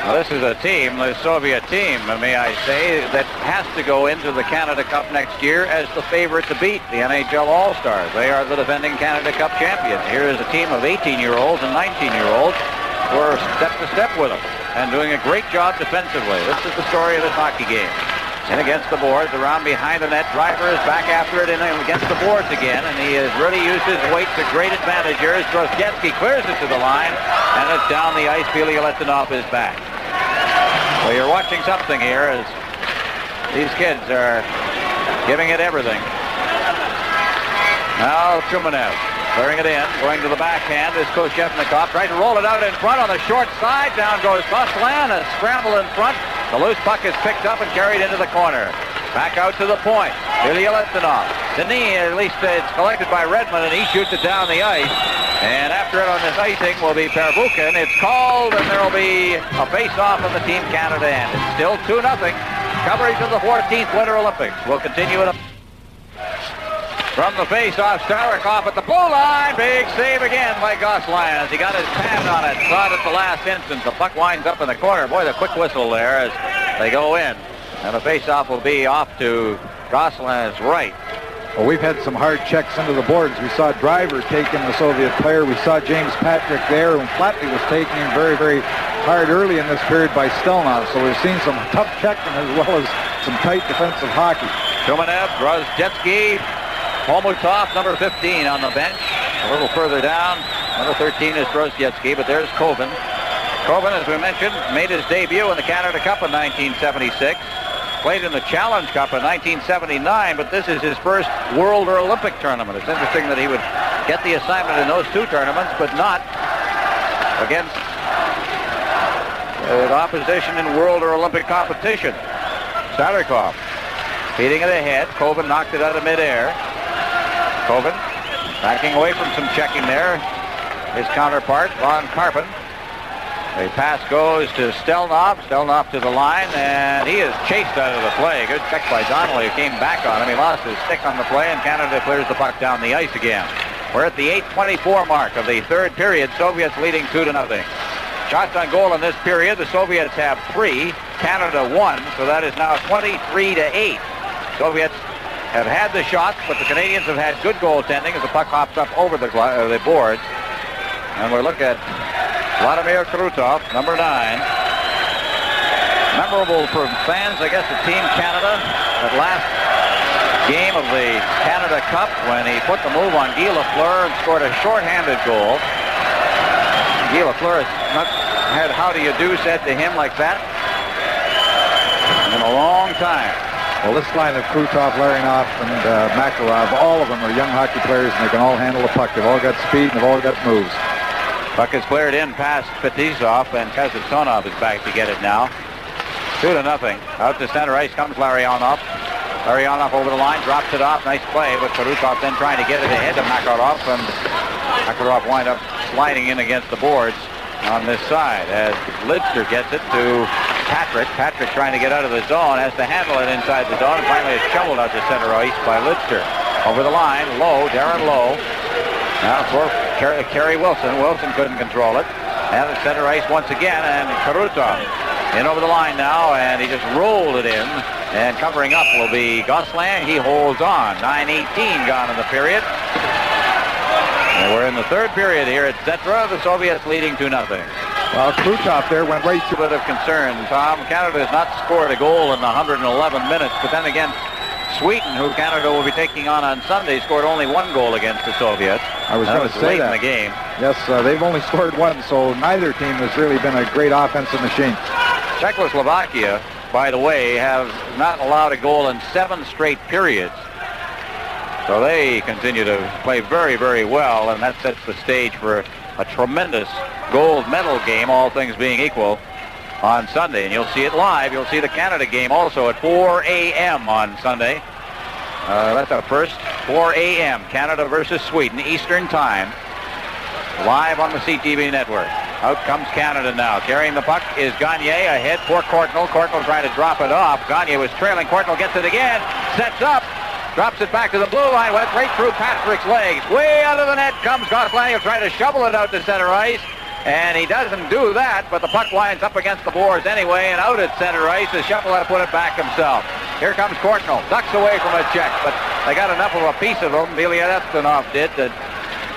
Well, this is a team, the Soviet team, may I say, that has to go into the Canada Cup next year as the favorite to beat the NHL All-Stars. They are the defending Canada Cup champions. Here is a team of 18-year-olds and 19-year-olds. We're step to step with them and doing a great job defensively. This is the story of this hockey game. In against the boards, around behind the net. Driver is back after it and against the boards again, and he has really used his weight to great advantage here as Drozdetsky clears it to the line, and it's down the ice. Filip is back. Well, you're watching something here as these kids are giving it everything. Now Chumanev. Clearing it in, going to the backhand is Koshevnikov. Trying to roll it out in front on the short side. Down goes Gosselin, a scramble in front. The loose puck is picked up and carried into the corner. Back out to the point. Filip. Denis, at least it's collected by Redmond, and he shoots it down the ice. And after it on this icing will be Pervukin. It's called, and there will be a face-off on the Team Canada end. It's still 2-0. Coverage of the 14th Winter Olympics will continue in a... From the face-off, Starikoff at the blue line. Big save again by Gosselin as he got his hand on it. Saw it at the last instant. The puck winds up in the corner. Boy, the quick whistle there as they go in. And the face-off will be off to Gosselin's right. Well, we've had some hard checks into the boards. We saw Driver taking the Soviet player. We saw James Patrick there, and Flatley was taking him very, very hard early in this period by Stelnov. So we've seen some tough checking as well as some tight defensive hockey. Shumanev, Grozjetsky, Homutov, number 15 on the bench. A little further down, number 13 is Grozjetsky, but there's Kovin. Kovin, as we mentioned, made his debut in the Canada Cup in 1976. Played in the Challenge Cup in 1979, but this is his first World or Olympic tournament. It's interesting that he would get the assignment in those two tournaments, but not against opposition in World or Olympic competition. Starikoff feeding it ahead. Kovin knocked it out of midair. Kovin backing away from some checking there. His counterpart, Von Karpen. The pass goes to Stelnov. Stelnov to the line, and he is chased out of the play. Good check by Donnelly, who came back on him. He lost his stick on the play, and Canada clears the puck down the ice again. We're at the 8:24 mark of the third period. Soviets leading 2-0. Shots on goal in this period. The Soviets have 3. Canada 1, so that is now 23-8. Soviets have had the shots, but the Canadians have had good goaltending as the puck hops up over the boards. And we'll look at Vladimir Krutov, number 9. Memorable for fans, I guess, of Team Canada. That last game of the Canada Cup when he put the move on Guy Lafleur and scored a shorthanded goal. Guy Lafleur has not had "how do you do" said to him like that in a long time. Well, this line of Krutov, Larionov, and Makarov, all of them are young hockey players, and they can all handle the puck. They've all got speed, and they've all got moves. Puck is cleared in past Fetisov, and Kazatonov is back to get it now. 2-0. Out to center ice comes Larionov. Larionov over the line, drops it off. Nice play, but Krutov then trying to get it ahead to Makarov, and Makarov wind up sliding in against the boards on this side as Lidster gets it to Patrick. Patrick trying to get out of the zone, has to handle it inside the zone, and finally it's shoveled out to center ice by Lidster. Over the line, Lowe, Darren Lowe. Now for Kerry Wilson. Wilson couldn't control it. And at center ice once again, and Krutov in over the line now, and he just rolled it in. And covering up will be Gosselin. He holds on. 9:18 gone in the period. And we're in the third period here at Zetra. The Soviets leading 2-0. Well, Krutov there went right to a bit of concern, Tom. Canada has not scored a goal in 111 minutes, but then again, Sweden, who Canada will be taking on Sunday, scored only 1 goal against the Soviets. I was going to say late that in the game. Yes, they've only scored 1, so neither team has really been a great offensive machine. Czechoslovakia, by the way, have not allowed a goal in 7 straight periods. So they continue to play very, very well, and that sets the stage for a tremendous gold medal game, all things being equal, on Sunday. And you'll see it live. You'll see the Canada game also at 4 a.m. on Sunday. That's our first 4 a.m. Canada versus Sweden, Eastern Time, live on the CTV network. Out comes Canada now. Carrying the puck is Gagne ahead for Courtnall. Courtnall trying to drop it off. Gagne was trailing. Courtnall gets it again. Sets up. Drops it back to the blue line. Went right through Patrick's legs. Way out of the net comes Gosselin. He'll try to shovel it out to center ice. And he doesn't do that, but the puck winds up against the boards anyway, and out at center ice. The shuffle had to put it back himself. Here comes Courtnall. Ducks away from a check, but they got enough of a piece of him, Bielyanov did, that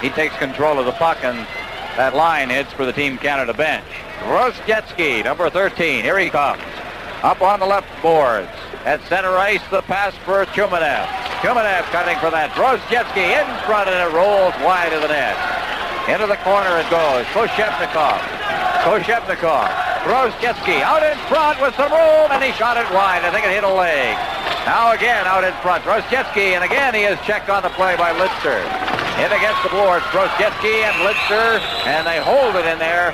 he takes control of the puck, and that line hits for the Team Canada bench. Grozjetsky, number 13. Here he comes. Up on the left boards. At center ice, the pass for Shumanev. Shumanev cutting for that. Grozjetsky in front, and it rolls wide of the net. Into the corner it goes. Koshevnikov. Grozjetsky out in front with some room, and he shot it wide. I think it hit a leg. Now again out in front. Grozjetsky, and again he is checked on the play by Lidster. In against the boards. Grozjetsky and Lidster, and they hold it in there.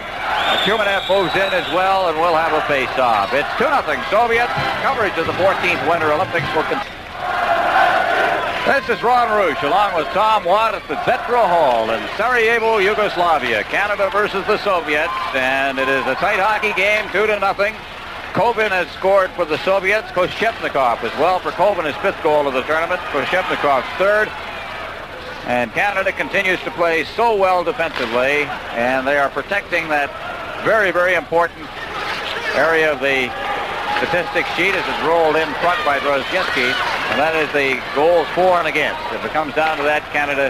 Shumanev moves in as well, and we'll have a face-off. It's 2-0 Soviets. Coverage of the 14th Winter Olympics will continue. This is Ron Roosh along with Tom Watt at the Zetra Hall in Sarajevo, Yugoslavia. Canada versus the Soviets, and it is a tight hockey game, 2-0. Kovin has scored for the Soviets. Koshevnikov as well for Kovin, his 5th goal of the tournament. Koshevnikov's 3rd. And Canada continues to play so well defensively, and they are protecting that very, very important area of the statistics sheet as it's rolled in front by Drozginski, and that is the goals for and against. If it comes down to that, Canada,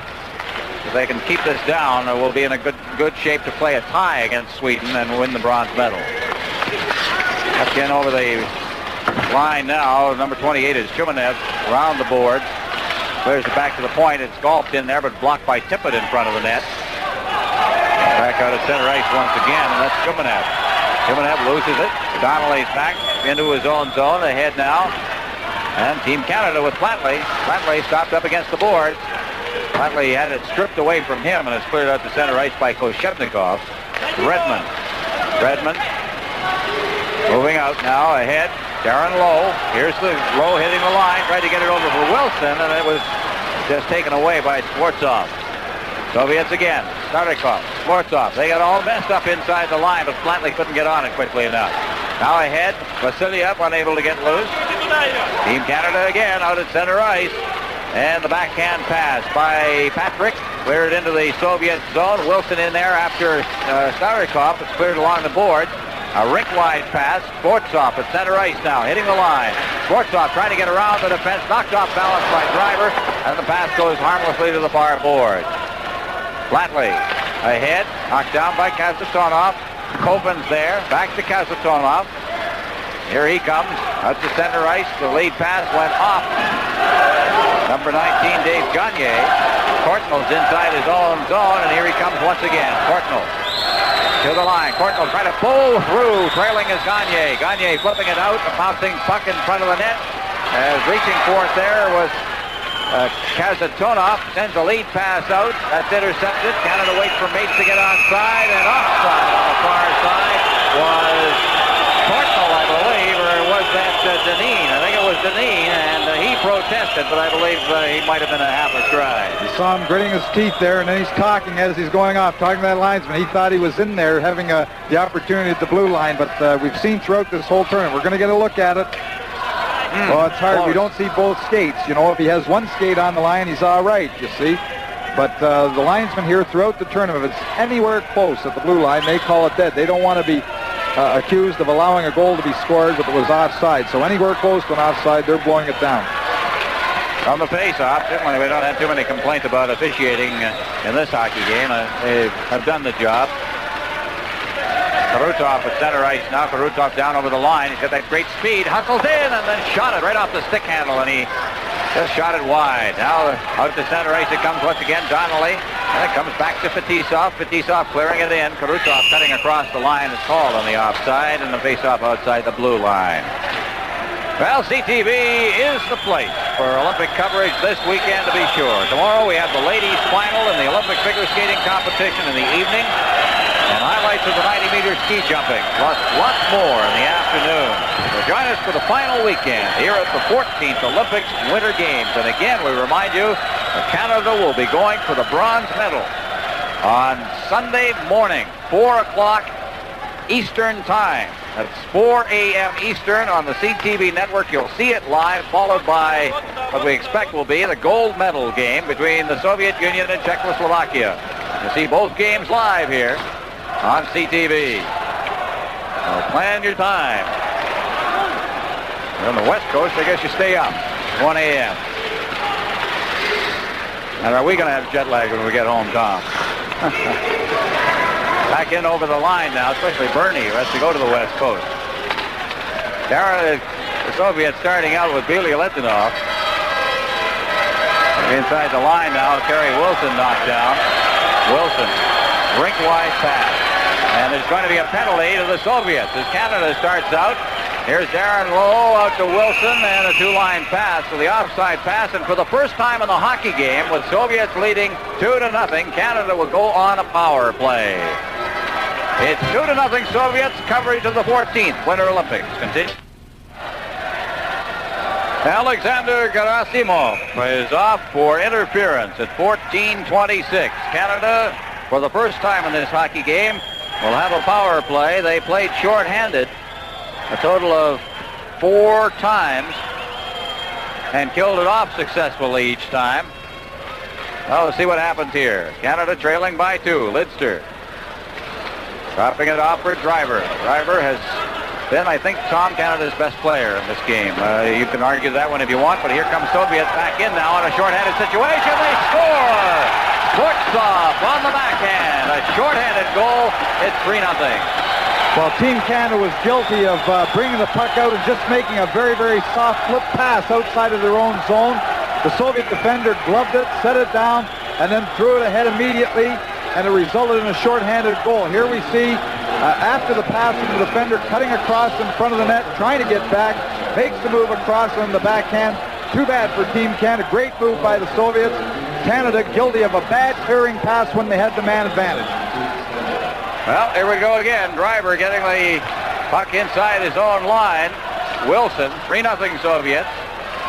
if they can keep this down, will be in a good shape to play a tie against Sweden and win the bronze medal. Again over the line now, number 28 is Shumanev around the boards. Clears it back to the point. It's golfed in there, but blocked by Tippett in front of the net. Back out at center ice once again, and that's Shumanev. Shumanev loses it. Donnelly's back into his own zone. Ahead now. And Team Canada with Flatley. Flatley stopped up against the boards. Flatley had it stripped away from him, and it's cleared out to center ice by Koshevnikov. Redmond. Redmond moving out now ahead. Darren Lowe. Here's the Lowe hitting the line. Tried to get it over for Wilson, and it was just taken away by Skvortsov. Soviets again. Starikov. Skvortsov. They got all messed up inside the line, but Flatley couldn't get on it quickly enough. Now ahead. Vasilyev unable to get loose. Team Canada again out at center ice. And the backhand pass by Patrick. Cleared into the Soviet zone. Wilson in there after Starikov. It's cleared along the board. A rink-wide pass. Skvortsov at center ice now, hitting the line. Skvortsov trying to get around the defense, knocked off balance by Driver, and the pass goes harmlessly to the far board. Flatley ahead, knocked down by Kasatonov. Kopen's there, back to Kasatonov. Here he comes, out to center ice. The lead pass went off. Number 19, Dave Gagne. Courtnall's inside his own zone, and here he comes once again. Courtnall to the line. Courtnall trying to pull through, trailing is Gagne. Gagne flipping it out, a bouncing puck in front of the net. As reaching for it there was Kasatonov. Sends a lead pass out. That's intercepted. Canada waits for Mates to get onside, and offside on the far side was Courtnall, I believe, or was that Deneen? I think it was Deneen, and he protested, but I believe he might have been a half a stride. You saw him gritting his teeth there, and then he's talking as he's going off, talking to that linesman. He thought he was in there having the opportunity at the blue line, but we've seen throughout this whole tournament. We're going to get a look at it. Well, it's hard. We don't see both skates. You know, if he has one skate on the line, he's all right, you see. But the linesmen here throughout the tournament, if it's anywhere close at the blue line, they call it dead. They don't want to be accused of allowing a goal to be scored if it was offside. So anywhere close to an offside, they're blowing it down. On the face-off, certainly we don't have too many complaints about officiating in this hockey game. They have done the job. Karutov at center ice now. Karutov down over the line. He's got that great speed. Hustles in and then shot it right off the stick handle, and he just shot it wide. Now out to center ice it comes once again. Donnelly. And it comes back to Fetisov. Fetisov clearing it in. Karutov cutting across the line is called on the offside, and the face-off outside the blue line. Well, CTV is the place for Olympic coverage this weekend, to be sure. Tomorrow we have the ladies' final in the Olympic figure skating competition in the evening, and highlights of the 90-meter ski jumping, plus lots more in the afternoon. So join us for the final weekend here at the 14th Olympics Winter Games. And again, we remind you that Canada will be going for the bronze medal on Sunday morning, 4 o'clock Eastern Time. That's 4 a.m. Eastern on the CTV network. You'll see it live, followed by what we expect will be the gold medal game between the Soviet Union and Czechoslovakia. You'll see both games live here on CTV. So plan your time. On the West Coast, I guess you stay up, 1 a.m. And are we going to have jet lag when we get home, Tom? Back in over the line now, especially Bernie, who has to go to the West Coast. There, the Soviets starting out with Billy Letinov. Inside the line now, Kerry Wilson knocked down. Wilson, rink-wide pass. And there's going to be a penalty to the Soviets as Canada starts out. Here's Darren Lowe out to Wilson, and a two-line pass to the offside pass. And for the first time in the hockey game, with Soviets leading 2-0, Canada will go on a power play. It's 2-0 Soviets. Coverage of the 14th Winter Olympics. Continue. Alexander Gerasimov is off for interference at 14:26. Canada, for the first time in this hockey game, will have a power play. They played short-handed a total of 4 times and killed it off successfully each time. Well, let's see what happens here. Canada trailing by 2. ЛИДСТЕR dropping it off for Driver. Driver has been, I think, Tom, Canada's best player in this game. You can argue that one if you want, but here comes Soviets back in now in a shorthanded situation. They score! Kortsov on the backhand. A shorthanded goal. It's 3-0. Well, Team Canada was guilty of bringing the puck out and just making a very, very soft flip pass outside of their own zone. The Soviet defender gloved it, set it down, and then threw it ahead immediately, and it resulted in a shorthanded goal. Here we see, after the pass from the defender, cutting across in front of the net, trying to get back, makes the move across on the backhand. Too bad for Team Canada. Great move by the Soviets. Canada guilty of a bad clearing pass when they had the man advantage. Well, here we go again. Driver getting the puck inside his own line. Wilson, 3-0 Soviets.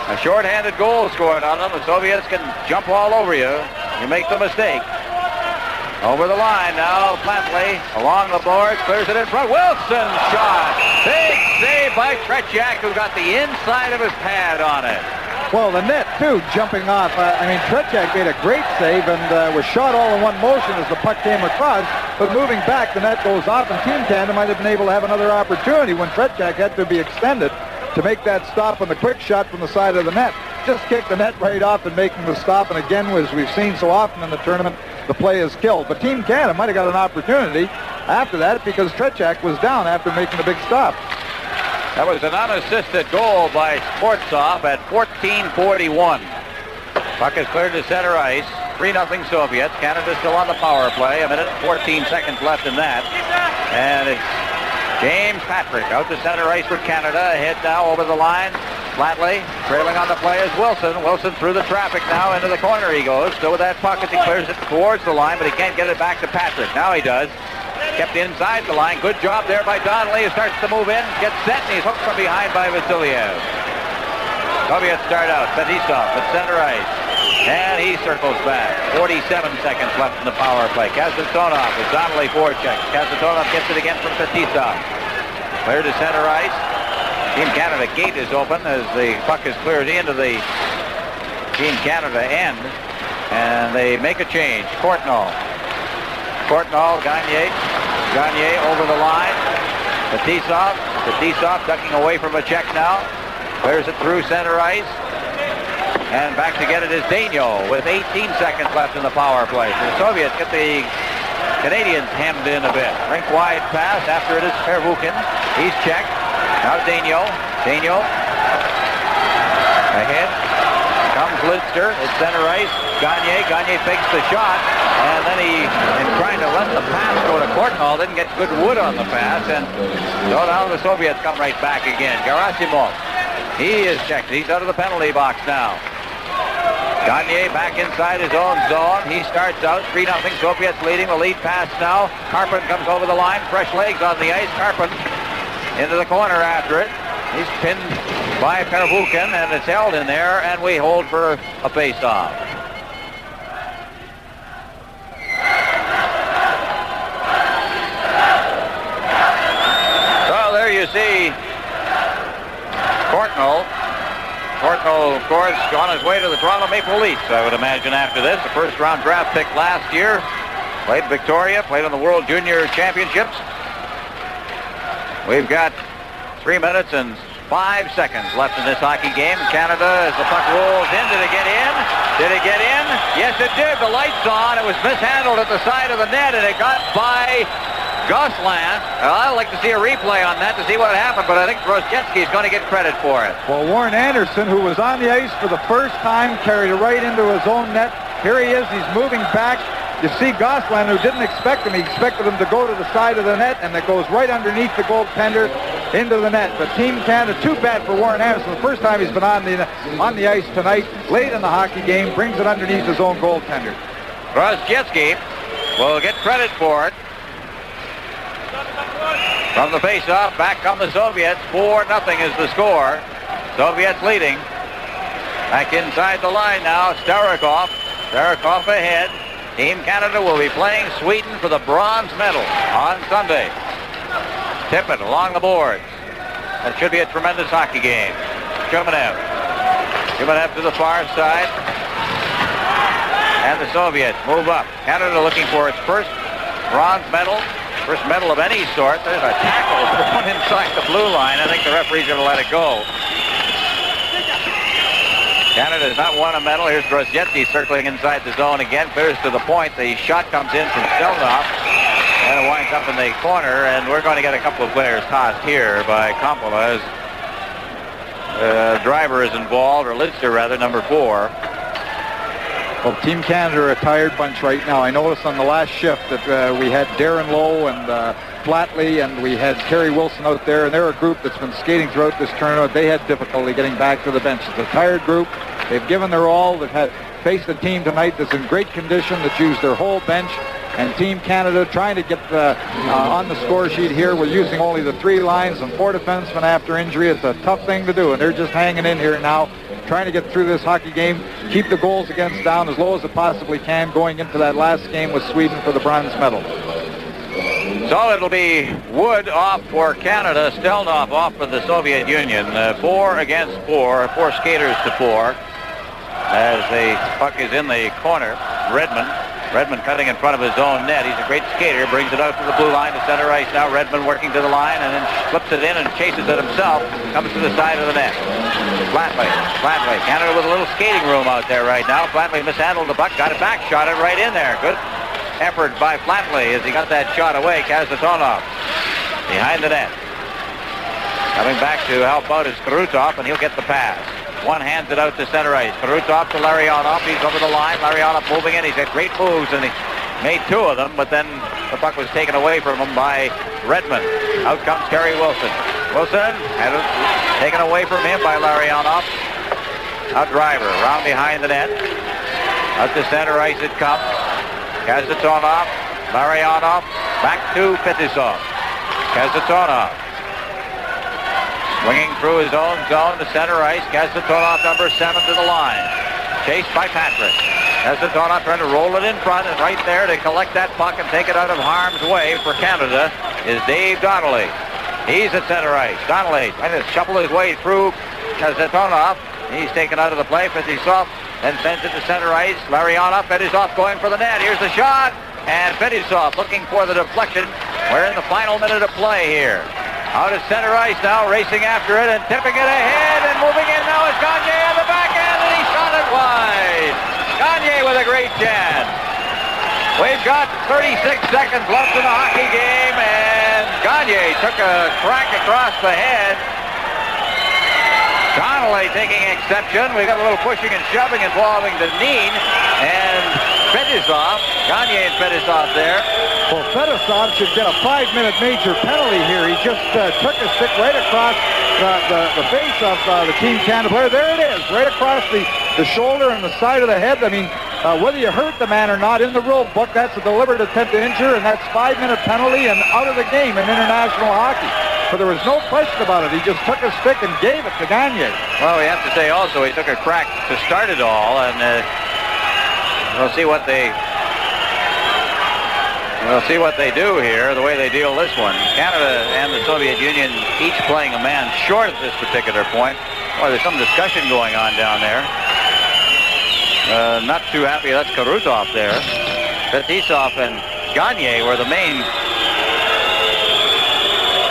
A shorthanded goal scored on them. The Soviets can jump all over you. You make the mistake. Over the line now, Plantley along the boards, clears it in front. Wilson shot. Big save by TRETYAK, who got the inside of his pad on it. Well, the net, too, jumping off. I mean, TRETYAK made a great save and was shot all in one motion as the puck came across. But moving back, the net goes off, and Team Canada might have been able to have another opportunity when TRETYAK had to be extended to make that stop on the quick shot from the side of the net. Just kick the net right off and making the stop. And again, as we've seen so often in the tournament, the play is killed. But Team Canada might have got an opportunity after that because TRETYAK was down after making a big stop. That was an unassisted goal by Kortsov at 14:41. Puck is cleared to center ice. 3-0 Soviets. Canada still on the power play. 1 minute and 14 seconds left in that. And it's James Patrick out to center ice for Canada. Ahead now over the line. Flatley trailing on the play is Wilson. Wilson through the traffic now into the corner he goes. Still with that puck as he clears it towards the line, but he can't get it back to Patrick. Now he does. Kept inside the line. Good job there by Donnelly, who starts to move in, gets set, and he's hooked from behind by Vasiliev. Soviets start out. Fetisov at center ice. And he circles back. 47 seconds left in the power play. Kazatonov with Donnelly forecheck. Kazatonov gets it again from Fetisov. Cleared to center ice. Team Canada gate is open as the puck is cleared into the Team Canada end. And they make a change. Courtnall, Gagne. Gagne over the line. Fetisov ducking away from a check now. Clears it through center ice. And back to get it is ΔΕΝΙΟ with 18 seconds left in the power play. So the Soviets get the Canadians hemmed in a bit. Rink wide pass. After it is Pervukin. He's checked. Now ΔΕΝΙΟ. ΔΕNIO. Ahead. Comes ЛИДСТЕR at center ice. Gagne fakes the shot. And then he, in trying to let the pass go to Courtnall, didn't get good wood on the pass. And so now the Soviets come right back again. Gerasimov. He is checked. He's out of the penalty box now. Gagne back inside his own zone. He starts out. 3-0 Soviets leading. The lead pass now. Karpin comes over the line. Fresh legs on the ice. Karpin into the corner after it. He's pinned by Pervukin, and it's held in there, and we hold for a face-off. So there you see Courtnall, of course, on his way to the Toronto Maple Leafs, I would imagine, after this. A first-round draft pick last year. Played Victoria, played on the World Junior Championships. We've got 3 minutes and 5 seconds left in this hockey game. Canada, as the puck rolls in, did it get in? Did it get in? Yes, it did. The light's on. It was mishandled at the side of the net, and it got by Gosselain. I'd like to see a replay on that to see what happened, but I think Rozhetsky is going to get credit for it. Well, Uorren Anderson, who was on the ice for the first time, carried it right into his own net. Here he is. He's moving back. You see Gosselain, who didn't expect him. He expected him to go to the side of the net, and it goes right underneath the goaltender into the net. But Team Canada, too bad for Uorren Anderson. The first time he's been on the ice tonight, late in the hockey game, brings it underneath his own goaltender. Rozhetsky will get credit for it. From the face-off, back come the Soviets. 4-0 is the score. Soviets leading. Back inside the line now, Starikov. Starikov ahead. Team Canada will be playing Sweden for the bronze medal on Sunday. Tippett along the boards. That should be a tremendous hockey game. Shumanev to the far side. And the Soviets move up. Canada looking for its first bronze medal, first medal of any sort. There's a tackle thrown inside the blue line. I think the referee's going to let it go. Canada has not won a medal. Here's Grosjetti circling inside the zone again. Clears to the point. The shot comes in from Stelnoff. And it winds up in the corner. And we're going to get a couple of players tossed here by Y.Kompalla as driver is involved, or ЛИДСТЕR rather, number 4. Well, Team Canada are a tired bunch right now. I noticed on the last shift that we had Darren Lowe and Flatley, and we had Kerry Wilson out there, and they're a group that's been skating throughout this tournament. They had difficulty getting back to the bench. It's a tired group. They've given their all. They've faced a team tonight that's in great condition, that's used their whole bench. And Team Canada trying to get on the score sheet here. We're using only the 3 lines and 4 defensemen after injury. It's a tough thing to do, and they're just hanging in here now, trying to get through this hockey game, keep the goals against down as low as it possibly can, going into that last game with Sweden for the bronze medal. So it'll be Wood off for Canada, Stelnoff off for the Soviet Union. 4 against 4, 4 skaters to 4. As the puck is in the corner, Redmond cutting in front of his own net. He's a great skater, brings it out to the blue line to center ice now. Redmond working to the line and then flips it in and chases it himself. Comes to the side of the net. Flatley. Canada with a little skating room out there right now. Flatley mishandled the puck, got it back, shot it right in there. Good effort by Flatley as he got that shot away. Kazatonov behind the net. Coming back to help out is Krutov, and he'll get the pass. One hands it out to center ice. Krutov to Larionov. He's over the line. Larionov moving in. He's got great moves, and he made 2 of them, but then the puck was taken away from him by Redmond. Out comes Kerry Wilson. Wilson had it taken away from him by Larionov. Out driver, around behind the net. Out to center ice it comes. Kazatonov, Larionov, back to Fetisov. Kazatonov. Swinging through his own zone to center ice. Kazatonov, number 7, to the line. Chased by Patrick. Kazatonov trying to roll it in front, and right there to collect that puck and take it out of harm's way for Canada is Dave Donnelly. He's at center ice. Donnelly trying to shuffle his way through Kazatonov. He's taken out of the play. Fetisov then sends it to center ice. Larionov, Fetisov going for the net. Here's the shot. And Fetisov looking for the deflection. We're in the final minute of play here. Out at center ice now, racing after it and tipping it ahead and moving in now is Gagne on the backhand, and he shot it wide. Gagne with a great chance. We've got 36 seconds left in the hockey game, and Gagne took a crack across the head. Donnelly taking exception. We've got a little pushing and shoving involving Dinin and Fetisov. Gagne and Fetisov there. Well, Fetisov should get a 5-minute major penalty here. He just took a stick right across the face of the Team Canada player. There it is, right across the shoulder and the side of the head. I mean, whether you hurt the man or not, in the rule book, that's a deliberate attempt to injure, and that's 5-minute penalty and out of the game in international hockey. But there was no question about it. He just took a stick and gave it to Gagne. Well, we have to say also he took a crack to start it all, and we'll see what they do here, the way they deal this one. Canada and the Soviet Union each playing a man short at this particular point. Well, there's some discussion going on down there. Not too happy. That's Krutov there. Fetisov and Gagne were the main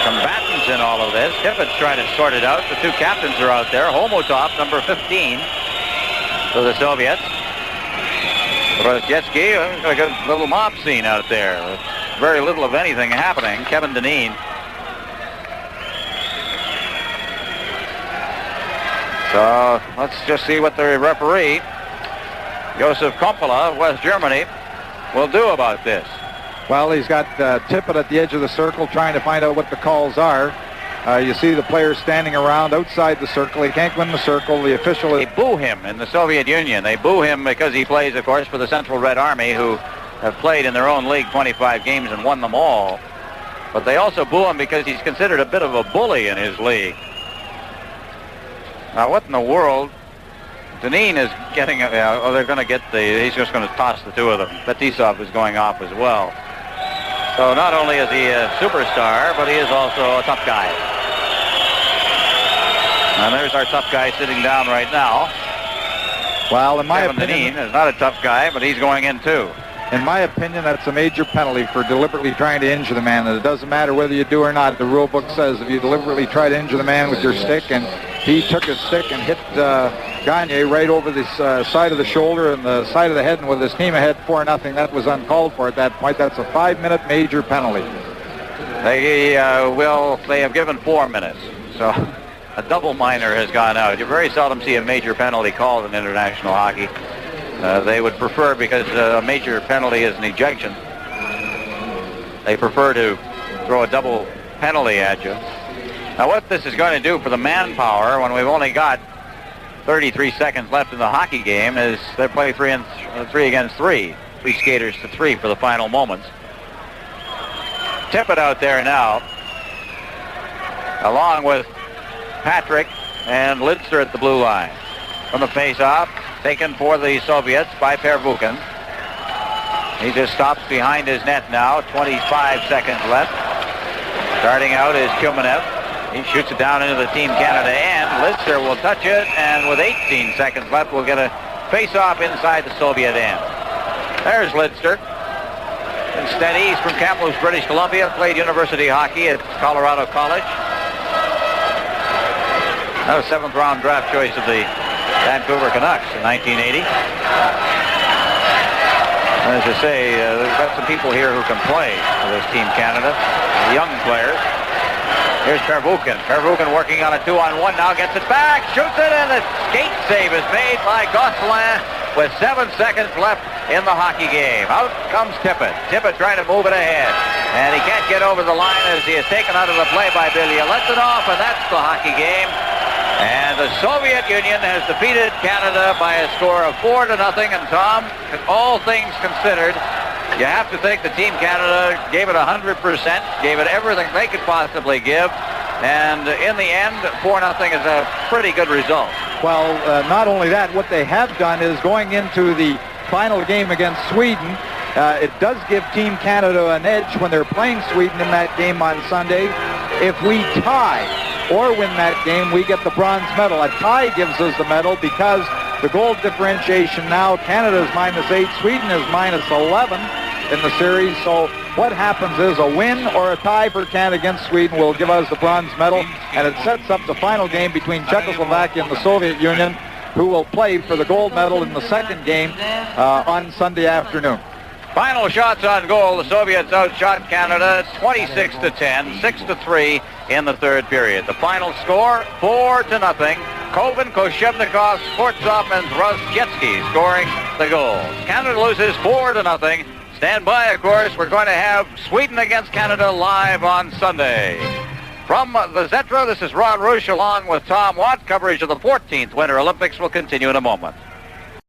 combatants in all of this. Tippett's trying to sort it out. The 2 captains are out there. Homotov, number 15 for the Soviets. Grosjetti, got a good little mob scene out there. Very little of anything happening. Kevin Dinin. So let's just see what the referee, J.Kompalla of West Germany, will do about this. Well, he's got Tippett at the edge of the circle trying to find out what the calls are. You see the players standing around outside the circle. He can't win the circle. The official... They boo him in the Soviet Union. They boo him because he plays, of course, for the Central Red Army, who have played in their own league 25 games and won them all. But they also boo him because he's considered a bit of a bully in his league. Now, what in the world? Dinin is getting... they're going to get he's just going to toss the 2 of them. Fetisov is going off as well. So not only is he a superstar, but he is also a tough guy. And there's our tough guy sitting down right now. Well, in my Kevin opinion, Dänin is not a tough guy, but he's going in too. in my opinion, that's a major penalty for deliberately trying to injure the man. And it doesn't matter whether you do or not. The rule book says if you deliberately try to injure the man with your stick, and he took his stick and hit Gagne right over the side of the shoulder and the side of the head, and with his team ahead 4-0, that was uncalled for at that point. That's a 5-minute major penalty. They have given 4 minutes, so a double minor has gone out. You very seldom see a major penalty called in international hockey. They would prefer, because a major penalty is an ejection, they prefer to throw a double penalty at you. Now what this is going to do for the manpower when we've only got 33 seconds left in the hockey game is they play 3 against 3. 3 skaters to 3 for the final moments. Tippett out there now, along with Patrick and Lidster at the blue line. From the face-off, taken for the Soviets by Pervukin. He just stops behind his net now, 25 seconds left. Starting out is Kumanev. He shoots it down into the Team Canada end. Lidster will touch it, and with 18 seconds left, we'll get a face-off inside the Soviet end. There's Lidster. Instead, he's from Kamloops, British Columbia, played university hockey at Colorado College. That was 7th round draft choice of the Vancouver Canucks in 1980. As I say, we've got some people here who can play for this Team Canada, young players. Here's Pervukin. Pervukin working on a 2-on-1, now gets it back, shoots it, and the skate save is made by Gosselin with 7 seconds left in the hockey game. Out comes Tippett. Tippett trying to move it ahead, and he can't get over the line as he is taken out of the play by Bilyaletdinov, and that's the hockey game. And the Soviet Union has defeated Canada by a score of 4-0. And Tom, all things considered, you have to think the Team Canada gave it 100%, gave it everything they could possibly give. And in the end, 4-0 is a pretty good result. Well, not only that, what they have done is going into the final game against Sweden, it does give Team Canada an edge when they're playing Sweden in that game on Sunday. If we tie or win that game, we get the bronze medal. A tie gives us the medal because the goal differentiation now, Canada is -8, Sweden is -11 in the series. So what happens is a win or a tie for Canada against Sweden will give us the bronze medal, and it sets up the final game between Czechoslovakia and the Soviet Union, who will play for the gold medal in the second game on Sunday afternoon. Final shots on goal. The Soviets outshot Canada 26-10, 6-3 in the third period. The final score, 4-0. Kovin, Koshevnikov, Sportsov, and Rozhetsky scoring the goals. Canada loses 4-0. Stand by, of course. We're going to have Sweden against Canada live on Sunday. From the Zetra, this is Rod Roosh along with Tom Watt. Coverage of the 14th Winter Olympics will continue in a moment.